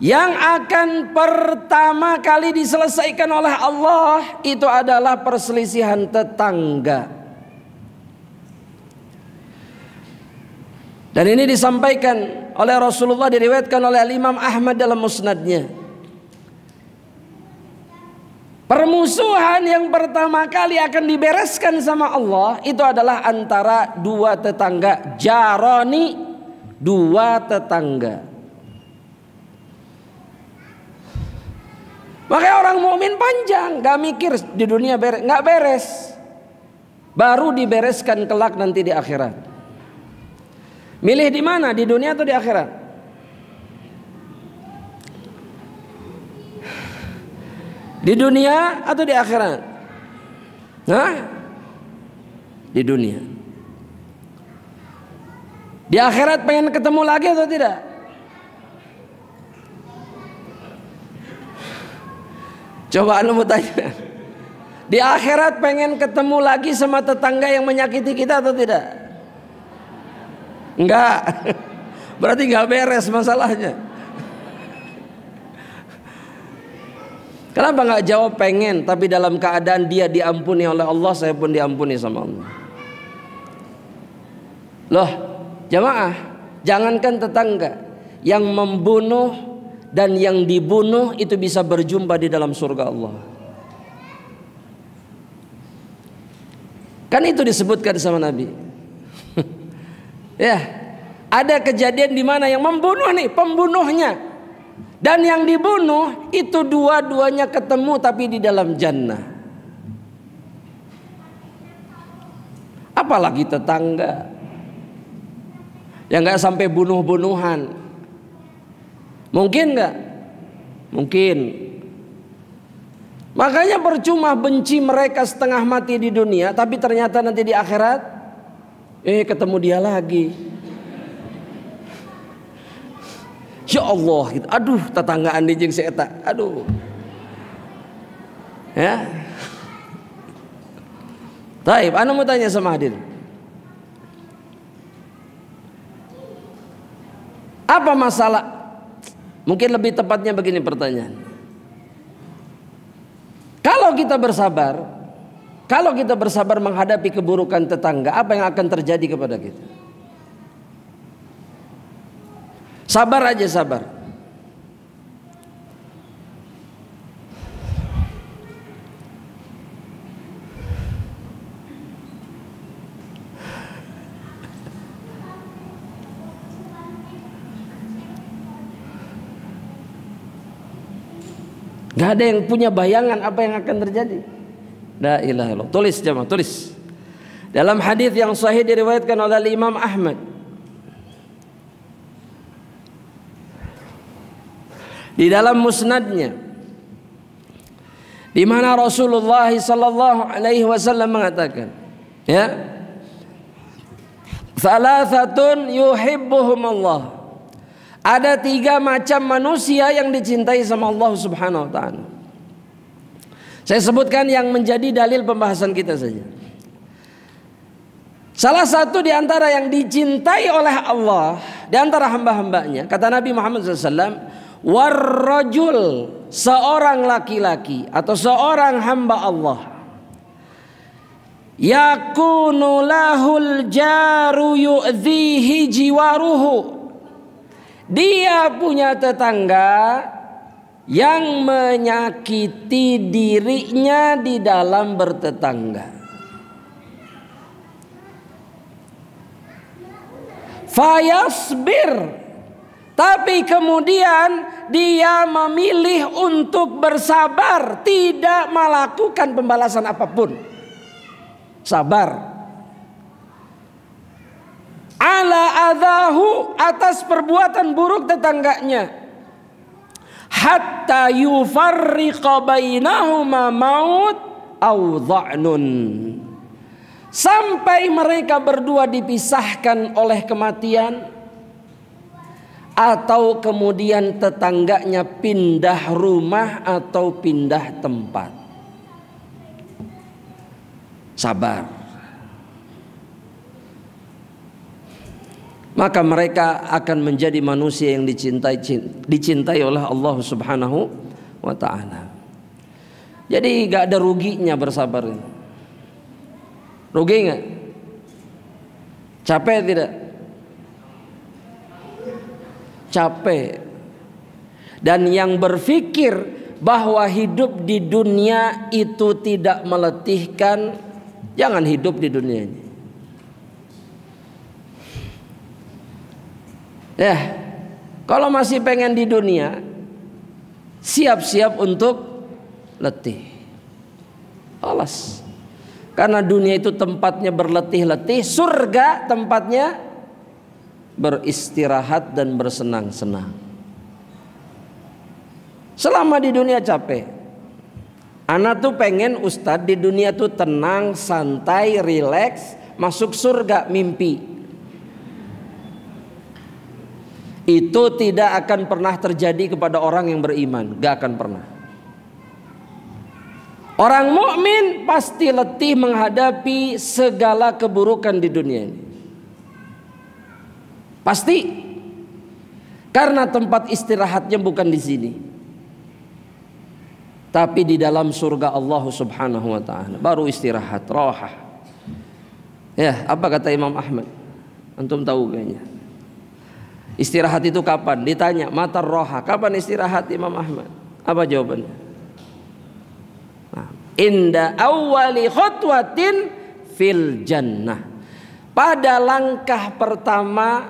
yang akan pertama kali diselesaikan oleh Allah itu adalah perselisihan tetangga. Dan ini disampaikan oleh Rasulullah, diriwayatkan oleh Imam Ahmad dalam musnadnya. Permusuhan yang pertama kali akan dibereskan sama Allah itu adalah antara dua tetangga, jaroni, dua tetangga. Makanya orang mukmin panjang, gak mikir di dunia beres, gak beres, baru dibereskan kelak nanti di akhirat. Milih di mana, di dunia atau di akhirat? Di dunia atau di akhirat? Hah? Di dunia. Di akhirat pengen ketemu lagi atau tidak? Coba anu mau tanya. Di akhirat pengen ketemu lagi sama tetangga yang menyakiti kita atau tidak? Enggak. Berarti enggak beres masalahnya. Kenapa enggak jawab pengen, tapi dalam keadaan dia diampuni oleh Allah, saya pun diampuni sama Allah. Loh, jamaah, jangankan tetangga, yang membunuh dan yang dibunuh itu bisa berjumpa di dalam surga Allah. Kan itu disebutkan sama Nabi. Ya, ada kejadian di mana yang membunuh nih, pembunuhnya dan yang dibunuh itu dua-duanya ketemu tapi di dalam jannah. Apalagi tetangga yang nggak sampai bunuh-bunuhan. Mungkin nggak? Mungkin. Makanya percuma benci mereka setengah mati di dunia, tapi ternyata nanti di akhirat ketemu dia lagi. Ya Allah, gitu. Aduh, tetanggaan di jeung si eta. Aduh. Ya. Taib, ana mau tanya sama hadirin. Apa masalah? Mungkin lebih tepatnya begini pertanyaan. Kalau kita bersabar menghadapi keburukan tetangga, apa yang akan terjadi kepada kita? Sabar aja, sabar. Gak ada yang punya bayangan apa yang akan terjadi. La ilaha illallah. Tulis jemaah, tulis. Dalam hadis yang sahih diriwayatkan oleh Imam Ahmad, di dalam musnadnya, di mana Rasulullah sallallahu alaihi wasallam mengatakan, ya, salasatun yuhibbuhum Allah. Ada 3 macam manusia yang dicintai sama Allah Subhanahu wa taala. Saya sebutkan yang menjadi dalil pembahasan kita saja. Salah satu di antara yang dicintai oleh Allah di antara hamba-hambanya, kata Nabi Muhammad SAW, warrajul, seorang laki-laki atau seorang hamba Allah, yakunu lahul jaru yu'dhihi jiwaruhu, dia punya tetangga yang menyakiti dirinya di dalam bertetangga. Fayasbir, tapi kemudian dia memilih untuk bersabar, tidak melakukan pembalasan apapun. Sabar. Ala adahu, atas perbuatan buruk tetangganya, hatta yufarriqa bainahuma maut au dha'nun, sampai mereka berdua dipisahkan oleh kematian, atau kemudian tetangganya pindah rumah atau pindah tempat. Sabar. Maka mereka akan menjadi manusia yang dicintai oleh Allah Subhanahu wa ta'ala. Jadi gak ada ruginya bersabar. Rugi gak? Capek tidak? Capek. Dan yang berpikir bahwa hidup di dunia itu tidak meletihkan, jangan hidup di dunia ini. Ya, kalau masih pengen di dunia, siap-siap untuk letih. Alas. Karena dunia itu tempatnya berletih-letih, surga tempatnya beristirahat dan bersenang-senang. Selama di dunia capek. Anak tuh pengen ustadz di dunia tuh tenang, santai, rileks, masuk surga mimpi. Itu tidak akan pernah terjadi kepada orang yang beriman, gak akan pernah. Orang mukmin pasti letih menghadapi segala keburukan di dunia ini. Pasti. Karena tempat istirahatnya bukan di sini, tapi di dalam surga Allah Subhanahu wa ta'ala. Baru istirahat, rohah. Ya, apa kata Imam Ahmad? Antum tahu kayaknya. Istirahat itu kapan? Ditanya, mata roha, kapan istirahat Imam Ahmad? Apa jawabannya? Nah, inda awwali khutwatin fil jannah, pada langkah pertama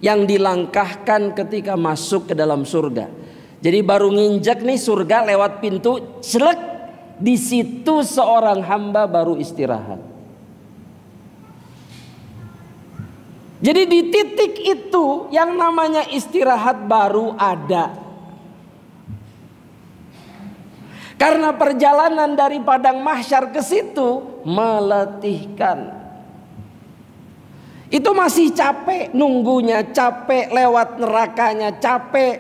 yang dilangkahkan ketika masuk ke dalam surga. Jadi baru nginjak nih surga, lewat pintu, selek, di situ seorang hamba baru istirahat. Jadi di titik itu yang namanya istirahat baru ada. Karena perjalanan dari padang mahsyar ke situ meletihkan. Itu masih capek nunggunya, capek lewat nerakanya, capek.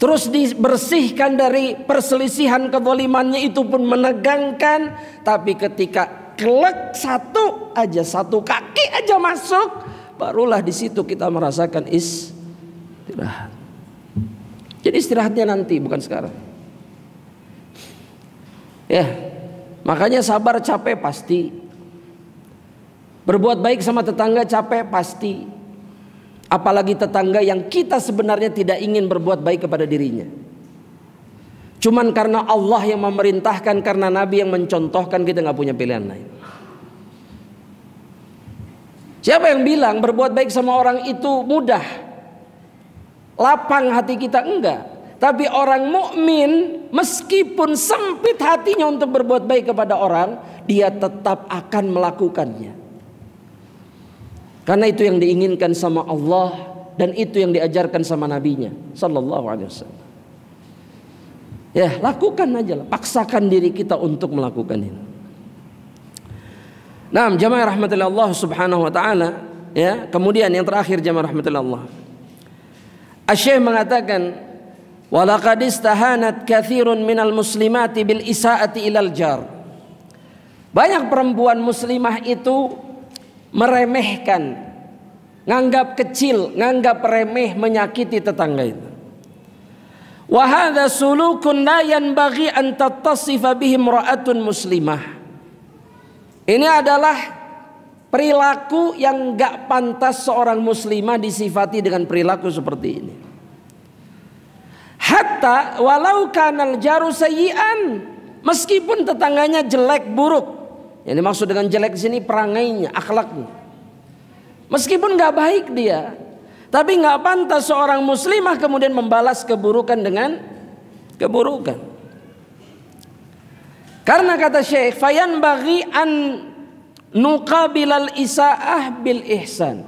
Terus dibersihkan dari perselisihan kezalimannya, itu pun menegangkan. Tapi ketika kelek satu kaki aja masuk, barulah di situ kita merasakan istirahat. Jadi istirahatnya nanti, bukan sekarang. Ya, makanya sabar capek pasti. Berbuat baik sama tetangga capek pasti. Apalagi tetangga yang kita sebenarnya tidak ingin berbuat baik kepada dirinya. Cuman karena Allah yang memerintahkan, karena Nabi yang mencontohkan, kita nggak punya pilihan lain. Siapa yang bilang berbuat baik sama orang itu mudah? Lapang hati kita? Enggak. Tapi orang mukmin meskipun sempit hatinya untuk berbuat baik kepada orang, dia tetap akan melakukannya. Karena itu yang diinginkan sama Allah, dan itu yang diajarkan sama nabinya sallallahu alaihi wasallam. Ya, lakukan aja lah, paksakan diri kita untuk melakukan ini. Nah, jamaah rahmatillah Allah subhanahu wa ta'ala, ya. Kemudian yang terakhir, jamaah rahmatillah Allah, Asy-Syaikh mengatakan, walaqad istahanat katsirun minal muslimati bil isaati ilal jar. Banyak perempuan muslimah itu meremehkan, nganggap kecil, nganggap remeh, menyakiti tetangga itu. Wa hadza sulukun la yanbaghi an tattasifa bihi imra'atun muslimah. Ini adalah perilaku yang gak pantas seorang muslimah disifati dengan perilaku seperti ini. Hatta walau kanal jaru sayyi'an, meskipun tetangganya jelek buruk. Yang dimaksud dengan jelek di sini perangainya, akhlaknya. Meskipun gak baik dia, tapi gak pantas seorang muslimah kemudian membalas keburukan dengan keburukan. Karena kata Syekh, fayan bagi an nuqabilal isaah bil ihsan.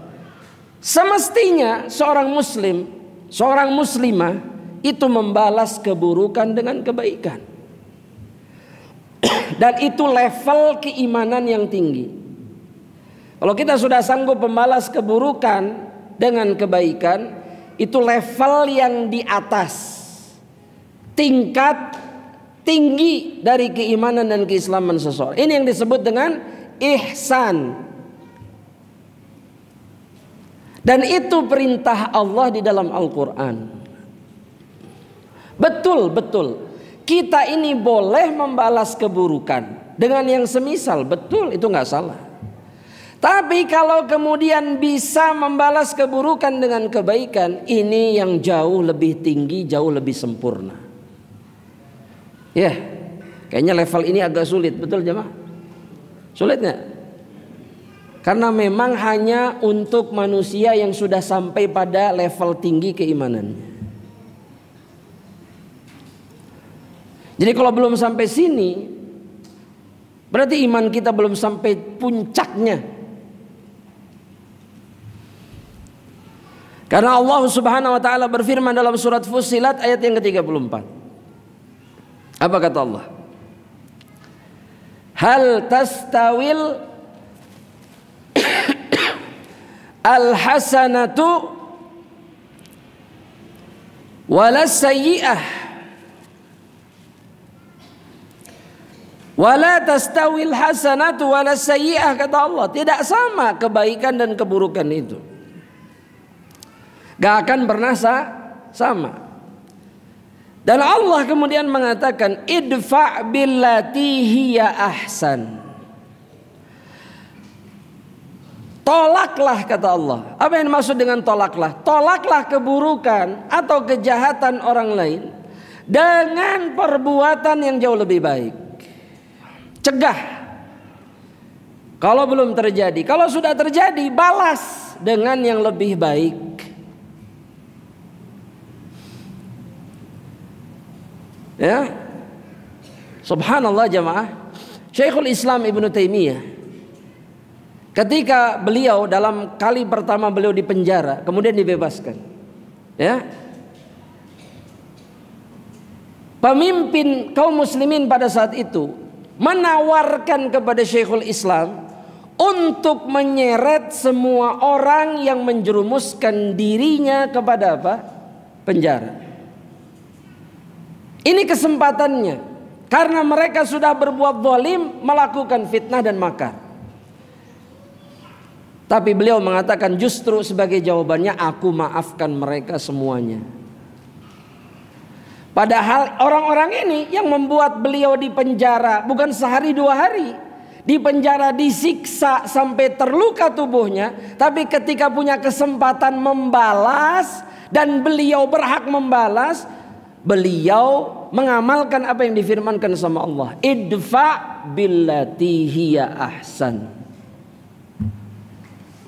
Semestinya seorang muslim, seorang muslimah itu membalas keburukan dengan kebaikan. Dan itu level keimanan yang tinggi. Kalau kita sudah sanggup membalas keburukan dengan kebaikan, itu level yang di atas, tingkat tinggi dari keimanan dan keislaman seseorang. Ini yang disebut dengan ihsan. Dan itu perintah Allah di dalam Al-Quran. Betul. Kita ini boleh membalas keburukan dengan yang semisal. Betul, itu gak salah. Tapi kalau kemudian bisa membalas keburukan dengan kebaikan, ini yang jauh lebih tinggi, jauh lebih sempurna. Ya, kayaknya level ini agak sulit, betul jemaah? Sulit nggak? Karena memang hanya untuk manusia yang sudah sampai pada level tinggi keimanannya. Jadi kalau belum sampai sini, berarti iman kita belum sampai puncaknya. Karena Allah Subhanahu wa taala berfirman dalam surat Fussilat ayat yang ke-34. Apa kata Allah? Hal tastawil al-hasanatu wala sayyi'ah wala tastawil hasanatu wala sayyi'ah, kata Allah. Tidak sama kebaikan dan keburukan itu, gak akan pernah sama. Dan Allah kemudian mengatakan idfa' billati hiya ahsan. Tolaklah, kata Allah. Apa yang dimaksud dengan tolaklah? Tolaklah keburukan atau kejahatan orang lain dengan perbuatan yang jauh lebih baik. Cegah. Kalau belum terjadi, kalau sudah terjadi, balas dengan yang lebih baik. Ya, subhanallah jamaah. Syekhul Islam Ibnu Taimiyah, ketika beliau dalam kali pertama beliau di penjara, kemudian dibebaskan, ya, pemimpin kaum muslimin pada saat itu menawarkan kepada Syekhul Islam untuk menyeret semua orang yang menjerumuskan dirinya kepada apa? Penjara. Ini kesempatannya, karena mereka sudah berbuat zalim, melakukan fitnah dan makar. Tapi beliau mengatakan justru sebagai jawabannya, aku maafkan mereka semuanya. Padahal orang-orang ini yang membuat beliau di penjara bukan sehari dua hari. Di penjara disiksa sampai terluka tubuhnya. Tapi ketika punya kesempatan membalas dan beliau berhak membalas, beliau mengamalkan apa yang difirmankan sama Allah. Idfa billati hiya ahsan.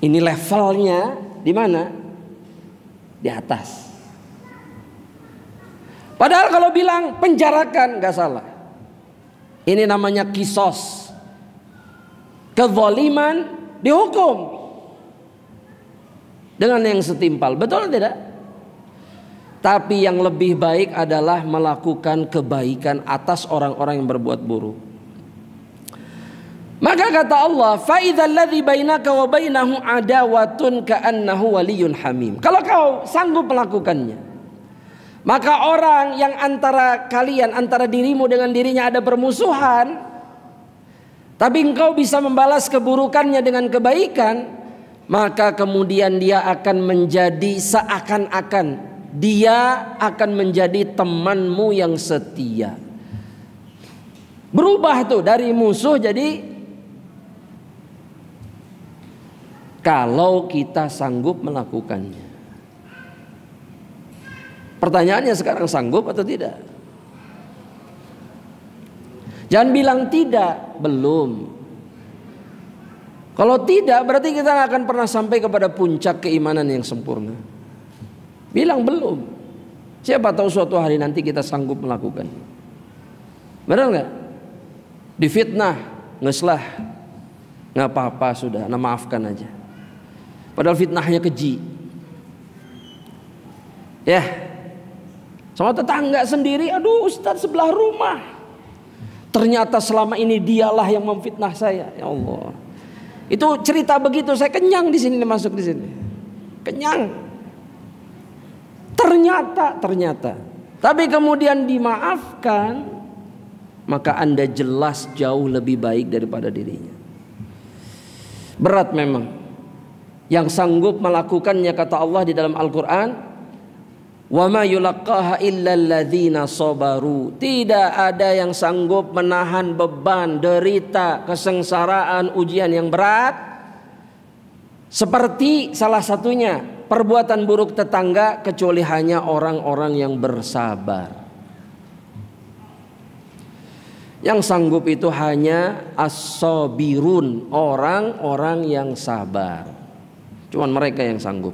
Ini levelnya di mana? Di atas. Padahal kalau bilang penjarakan nggak salah. Ini namanya kisos. Kezaliman dihukum dengan yang setimpal. Betul tidak? Tapi yang lebih baik adalah melakukan kebaikan atas orang-orang yang berbuat buruk. Maka kata Allah, fa idzal ladzi bainaka wa bainahu adawatun ka'annahu waliyyun hamim. Kalau kau sanggup melakukannya, maka orang yang antara kalian, antara dirimu dengan dirinya ada permusuhan, tapi engkau bisa membalas keburukannya dengan kebaikan, maka kemudian dia akan menjadi seakan-akan dia akan menjadi temanmu yang setia. Berubah tuh dari musuh jadi, kalau kita sanggup melakukannya. Pertanyaannya sekarang, sanggup atau tidak? Jangan bilang tidak, belum. Kalau tidak berarti kita gak akan pernah sampai kepada puncak keimanan yang sempurna. Bilang belum. Siapa tahu suatu hari nanti kita sanggup melakukan. Benar gak? Difitnah, ngeslah, gak apa-apa sudah, maafkan aja. Padahal fitnahnya keji. Ya, sama tetangga sendiri, aduh Ustaz sebelah rumah, ternyata selama ini dialah yang memfitnah saya. Ya Allah. Itu cerita begitu, saya kenyang di sini, masuk di sini. Kenyang. Ternyata. Tapi kemudian dimaafkan, maka Anda jelas jauh lebih baik daripada dirinya. Berat memang. Yang sanggup melakukannya, kata Allah di dalam Al-Qur'an, wa ma yulaqqaha illa alladzina sabaru. Tidak ada yang sanggup menahan beban, derita, kesengsaraan, ujian yang berat seperti salah satunya perbuatan buruk tetangga, kecuali hanya orang-orang yang bersabar. Yang sanggup itu hanya as-sabirun, orang-orang yang sabar. Cuman mereka yang sanggup.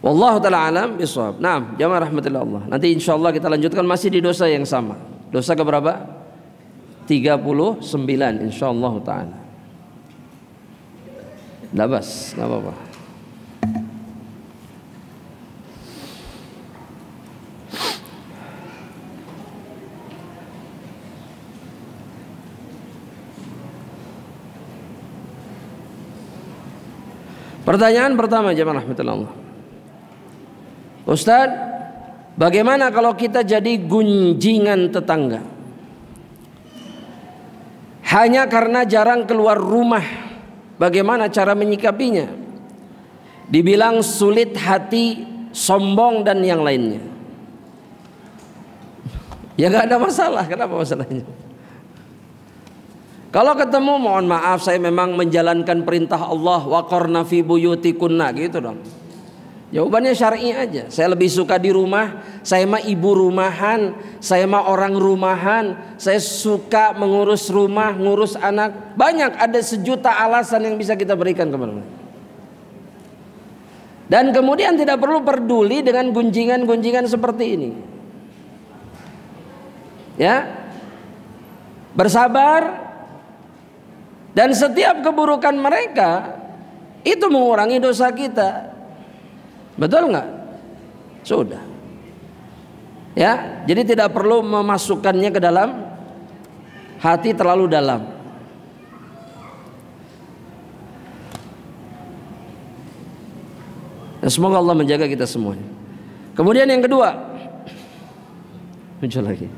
Wallahu ta'ala alam bisawab. Nah, jamaah rahmatillah Allah. Nanti insyaallah kita lanjutkan masih di dosa yang sama. Dosa keberapa? 39 insyaallah ta'ala. Labas, enggak apa-apa. Pertanyaan pertama jamaah rahmatillah Allah. Ustaz, bagaimana kalau kita jadi gunjingan tetangga? Hanya karena jarang keluar rumah, bagaimana cara menyikapinya? Dibilang sulit hati, sombong dan yang lainnya. Ya gak ada masalah, kenapa masalahnya? Kalau ketemu, mohon maaf saya memang menjalankan perintah Allah, waqarna fi buyutikunna, gitu dong. Jawabannya syar'i aja. Saya lebih suka di rumah. Saya mah ibu rumahan. Saya mah orang rumahan. Saya suka mengurus rumah, ngurus anak. Banyak, ada sejuta alasan yang bisa kita berikan kepada mereka. Dan kemudian tidak perlu peduli dengan gunjingan-gunjingan seperti ini. Ya, bersabar. Dan setiap keburukan mereka itu mengurangi dosa kita. Betul nggak? Sudah. Ya, jadi tidak perlu memasukkannya ke dalam hati terlalu dalam. Dan semoga Allah menjaga kita semuanya. Kemudian yang kedua, muncul lagi.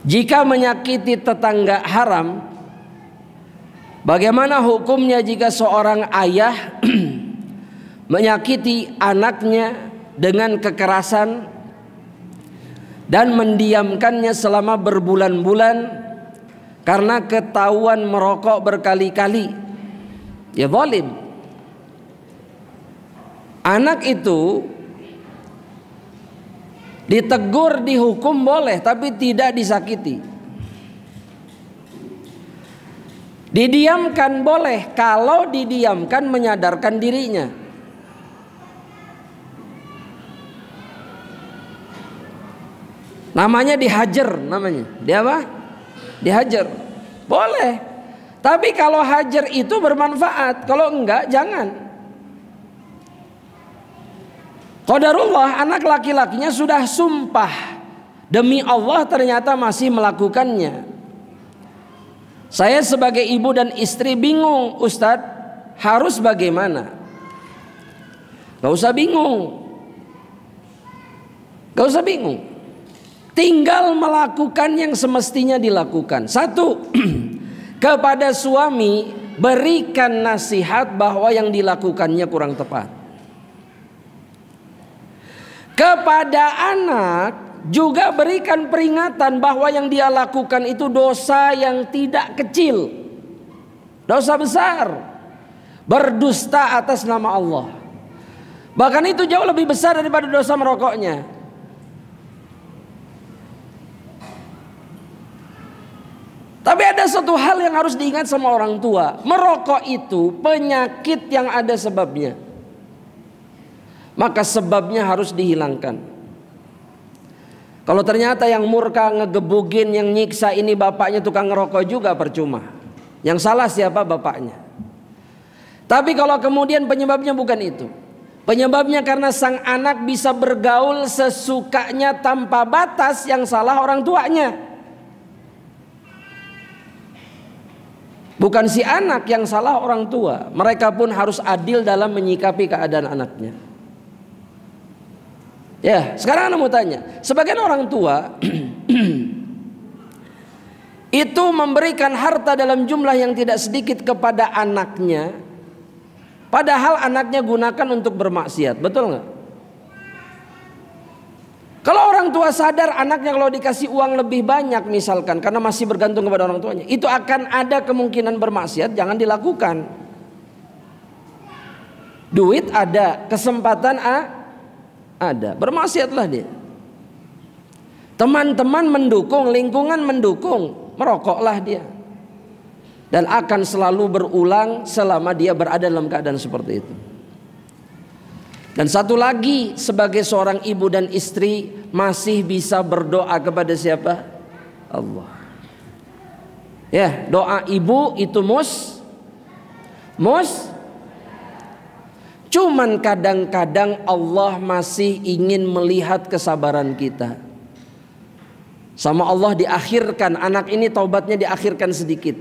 Jika menyakiti tetangga haram, bagaimana hukumnya jika seorang ayah menyakiti anaknya dengan kekerasan dan mendiamkannya selama berbulan-bulan karena ketahuan merokok berkali-kali? Ya zalim. Anak itu ditegur, dihukum boleh, tapi tidak disakiti. Didiamkan boleh, kalau didiamkan menyadarkan dirinya. Namanya dihajar, namanya. Dia apa? Dihajar. Boleh. Tapi kalau hajar itu bermanfaat, kalau enggak jangan. Qadarullah, anak laki-lakinya sudah sumpah demi Allah, ternyata masih melakukannya. Saya sebagai ibu dan istri bingung, Ustadz, harus bagaimana? Gak usah bingung. Gak usah bingung. Tinggal melakukan yang semestinya dilakukan. Satu, kepada suami berikan nasihat bahwa yang dilakukannya kurang tepat. Kepada anak juga berikan peringatan bahwa yang dia lakukan itu dosa yang tidak kecil, dosa besar, berdusta atas nama Allah. Bahkan itu jauh lebih besar daripada dosa merokoknya. Tapi ada satu hal yang harus diingat sama orang tua, merokok itu penyakit yang ada sebabnya. Maka sebabnya harus dihilangkan. Kalau ternyata yang murka, ngegebugin, yang nyiksa ini bapaknya tukang ngerokok juga, percuma. Yang salah siapa? Bapaknya. Tapi kalau kemudian penyebabnya bukan itu, penyebabnya karena sang anak bisa bergaul sesukanya tanpa batas, yang salah orang tuanya. Bukan si anak, yang salah orang tua. Mereka pun harus adil dalam menyikapi keadaan anaknya. Ya, sekarang Anda mau tanya, sebagian orang tua itu memberikan harta dalam jumlah yang tidak sedikit kepada anaknya, padahal anaknya gunakan untuk bermaksiat, betul nggak? Kalau orang tua sadar anaknya kalau dikasih uang lebih banyak misalkan, karena masih bergantung kepada orang tuanya, itu akan ada kemungkinan bermaksiat, jangan dilakukan. Duit ada, kesempatan ada, bermaksiatlah dia. Teman-teman mendukung, lingkungan mendukung, merokoklah dia. Dan akan selalu berulang selama dia berada dalam keadaan seperti itu. Dan satu lagi, sebagai seorang ibu dan istri masih bisa berdoa kepada siapa? Allah. Ya, doa ibu itu cuman kadang-kadang Allah masih ingin melihat kesabaran kita. Sama Allah diakhirkan, anak ini taubatnya diakhirkan sedikit,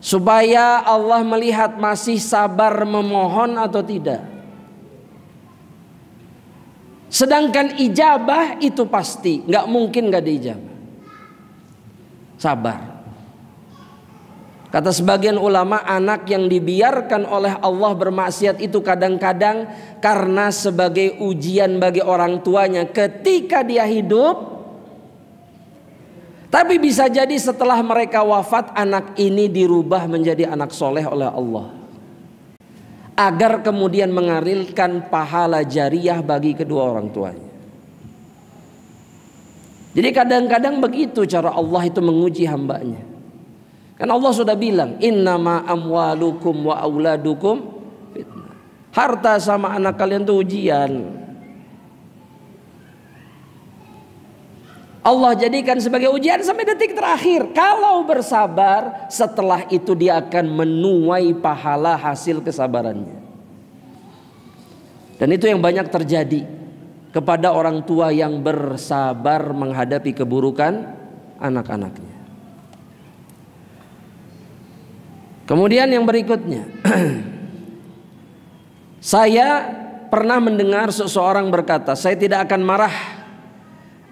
supaya Allah melihat masih sabar memohon atau tidak. Sedangkan ijabah itu pasti, nggak mungkin nggak diijabah. Sabar. Kata sebagian ulama, anak yang dibiarkan oleh Allah bermaksiat itu kadang-kadang karena sebagai ujian bagi orang tuanya ketika dia hidup. Tapi bisa jadi setelah mereka wafat, anak ini dirubah menjadi anak soleh oleh Allah, agar kemudian mengarilkan pahala jariah bagi kedua orang tuanya. Jadi kadang-kadang begitu cara Allah itu menguji hambanya. Kan Allah sudah bilang, innama amwalukum wa auladukum fitnah. Harta sama anak kalian itu ujian. Allah jadikan sebagai ujian sampai detik terakhir. Kalau bersabar, setelah itu dia akan menuai pahala hasil kesabarannya. Dan itu yang banyak terjadi kepada orang tua yang bersabar menghadapi keburukan anak-anaknya. Kemudian yang berikutnya, saya pernah mendengar seseorang berkata, saya tidak akan marah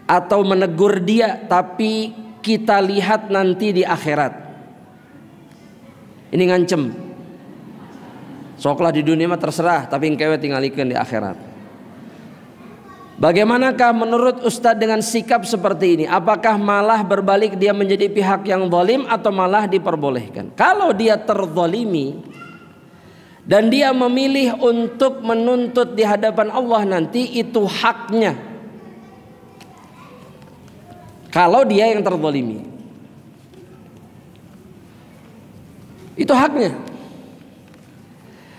atau menegur dia, tapi kita lihat nanti di akhirat. Ini ngancem. Soklah di dunia mah terserah, tapi engkewe tingalikeun di akhirat. Bagaimanakah menurut Ustadz dengan sikap seperti ini? Apakah malah berbalik dia menjadi pihak yang zalim atau malah diperbolehkan? Kalau dia terzalimi dan dia memilih untuk menuntut di hadapan Allah nanti, itu haknya. Kalau dia yang terzalimi, itu haknya.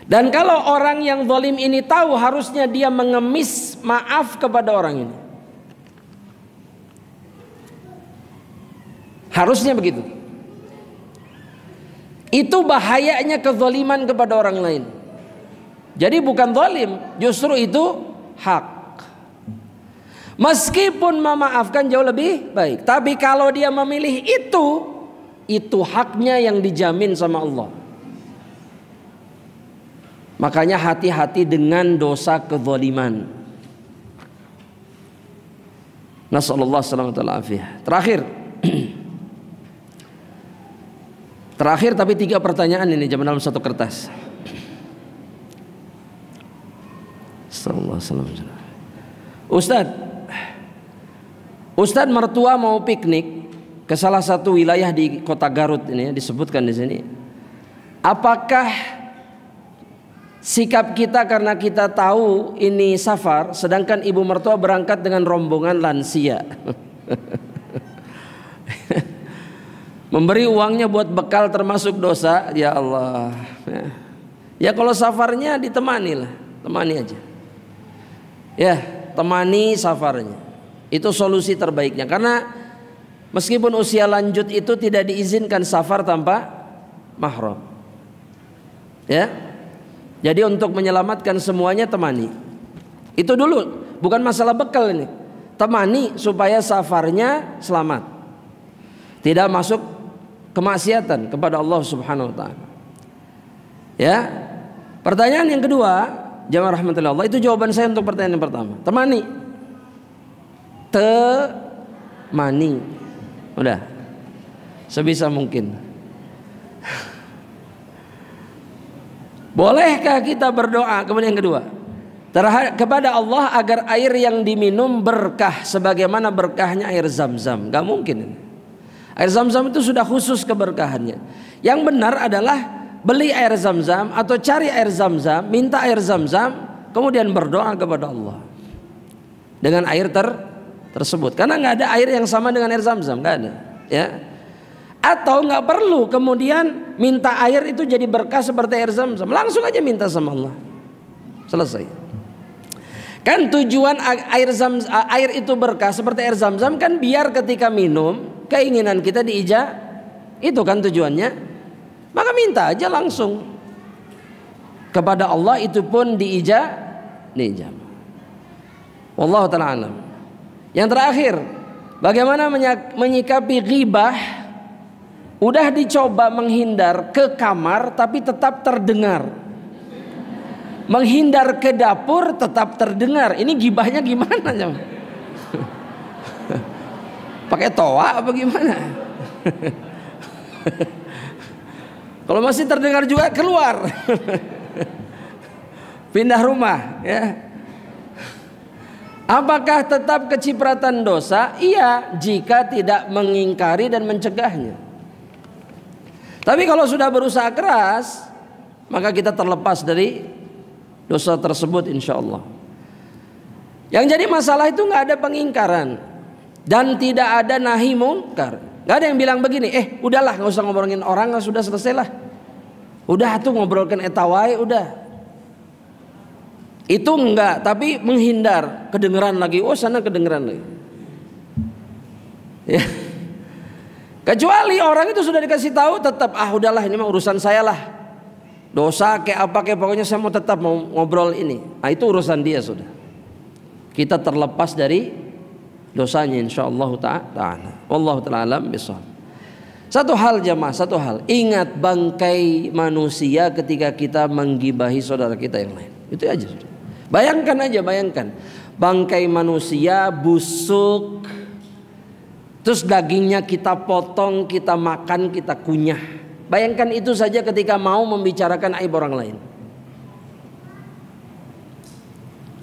Dan kalau orang yang zalim ini tahu, harusnya dia mengemis maaf kepada orang ini. Harusnya begitu. Itu bahayanya kezaliman kepada orang lain. Jadi bukan zalim, justru itu hak. Meskipun memaafkan jauh lebih baik, tapi kalau dia memilih itu haknya yang dijamin sama Allah. Makanya hati-hati dengan dosa kezaliman. Nasallallahu alaihi wasallam. Terakhir tapi 3 pertanyaan ini jam dalam satu kertas. Sallallahu alaihi wasallam. Ustadz mertua mau piknik ke salah satu wilayah di kota Garut ini, disebutkan di sini. Apakah sikap kita karena kita tahu ini safar, sedangkan ibu mertua berangkat dengan rombongan lansia? Memberi uangnya buat bekal termasuk dosa? Ya Allah. Ya kalau safarnya ditemani lah, temani aja. Ya, temani safarnya. Itu solusi terbaiknya. Karena meskipun usia lanjut itu tidak diizinkan safar tanpa mahram. Ya. Jadi untuk menyelamatkan semuanya temani. Itu dulu, bukan masalah bekal ini. Temani supaya safarnya selamat. Tidak masuk kemaksiatan kepada Allah Subhanahu wa taala. Ya. Pertanyaan yang kedua, jamaah rahmatullah Allah, itu jawaban saya untuk pertanyaan yang pertama. Temani. Temani. Udah. Sebisa mungkin. Bolehkah kita berdoa? Kemudian yang kedua, kepada Allah agar air yang diminum berkah sebagaimana berkahnya air Zam-Zam. Gak mungkin. Air Zam-Zam itu sudah khusus keberkahannya. Yang benar adalah beli air Zam-Zam atau cari air Zam-Zam, minta air Zam-Zam, kemudian berdoa kepada Allah dengan air tersebut. Karena nggak ada air yang sama dengan air Zam-Zam, nggak ada. Ya. Atau nggak perlu kemudian minta air itu jadi berkah seperti air Zam-Zam, langsung aja minta sama Allah, selesai. Kan tujuan air itu berkah seperti air Zam-Zam kan biar ketika minum keinginan kita diijab, itu kan tujuannya. Maka minta aja langsung kepada Allah, itu pun diijab. Wallahu ta'ala alam. Yang terakhir, bagaimana menyikapi ghibah? Udah dicoba menghindar ke kamar tapi tetap terdengar. Menghindar ke dapur tetap terdengar. Ini gibahnya gimana? Pakai toa apa gimana? Kalau masih terdengar juga keluar. Pindah rumah, ya. Apakah tetap kecipratan dosa? Iya, jika tidak mengingkari dan mencegahnya. Tapi kalau sudah berusaha keras, maka kita terlepas dari dosa tersebut insya Allah. Yang jadi masalah itu nggak ada pengingkaran dan tidak ada nahi mungkar. Nggak ada yang bilang begini, udahlah nggak usah ngobrolin orang, sudah selesai lah. Udah tuh ngobrolkan etawai, udah. Itu enggak, tapi menghindar, kedengeran lagi, sana kedengeran lagi. Ya. Kecuali orang itu sudah dikasih tahu tetap udahlah ini mah urusan saya lah. dosa kayak apa kayak, pokoknya saya mau tetap mau ngobrol ini. Nah, itu urusan dia sudah. Kita terlepas dari dosanya insyaallah ta'ala. Wallahu ta'ala alam bishawab. Satu hal jamaah, satu hal. Ingat bangkai manusia ketika kita menggibahi saudara kita yang lain. Itu aja sudah. Bayangkan aja, bayangkan. Bangkai manusia busuk, terus dagingnya kita potong, kita makan, kita kunyah. Bayangkan itu saja ketika mau membicarakan aib orang lain.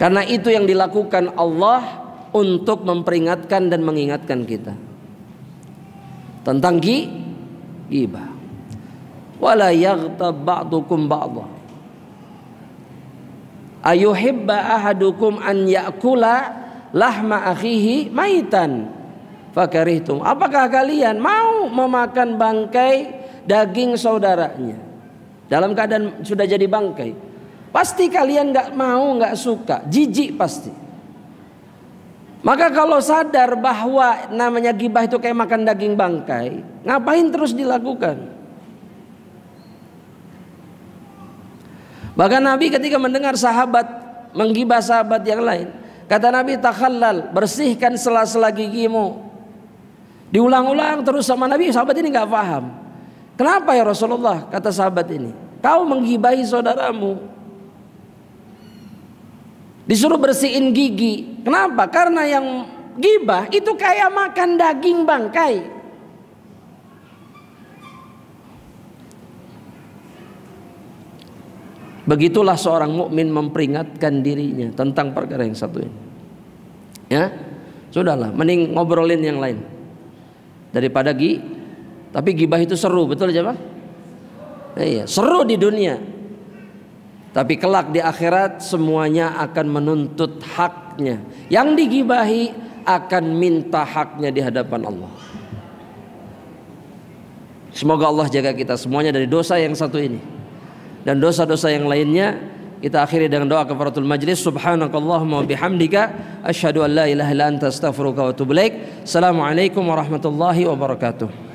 Karena itu yang dilakukan Allah untuk memperingatkan dan mengingatkan kita tentang ghibah. Wala yaghtab ba'dukum ba'dha. Ayuhibba ahadukum an ya'kula lahma akhihi maitan fakarihtum. Apakah kalian mau memakan bangkai daging saudaranya dalam keadaan sudah jadi bangkai? Pasti kalian nggak mau, nggak suka, jijik pasti. Maka kalau sadar bahwa namanya ghibah itu kayak makan daging bangkai, ngapain terus dilakukan? Bahkan Nabi ketika mendengar sahabat menggibah sahabat yang lain, kata Nabi, takhallal, bersihkan sela-sela gigimu. Diulang-ulang terus sama Nabi, sahabat ini nggak paham. Kenapa ya Rasulullah, kata sahabat ini, kau menggibahi saudaramu, disuruh bersihin gigi. Kenapa? Karena yang gibah itu kayak makan daging bangkai. Begitulah seorang mukmin memperingatkan dirinya tentang perkara yang satu ini. Ya, sudahlah, mending ngobrolin yang lain daripada tapi gibah itu seru, betul aja, Pak? Iya, seru di dunia. Tapi kelak di akhirat semuanya akan menuntut haknya. Yang digibahi akan minta haknya di hadapan Allah. Semoga Allah jaga kita semuanya dari dosa yang satu ini dan dosa-dosa yang lainnya. Kita akhiri dengan doa kafaratul majlis. Subhanakallahumma wa bihamdika asyhadu an la ilaha illa anta astaghfiruka wa atubu ilaik. Assalamualaikum warahmatullahi wabarakatuh.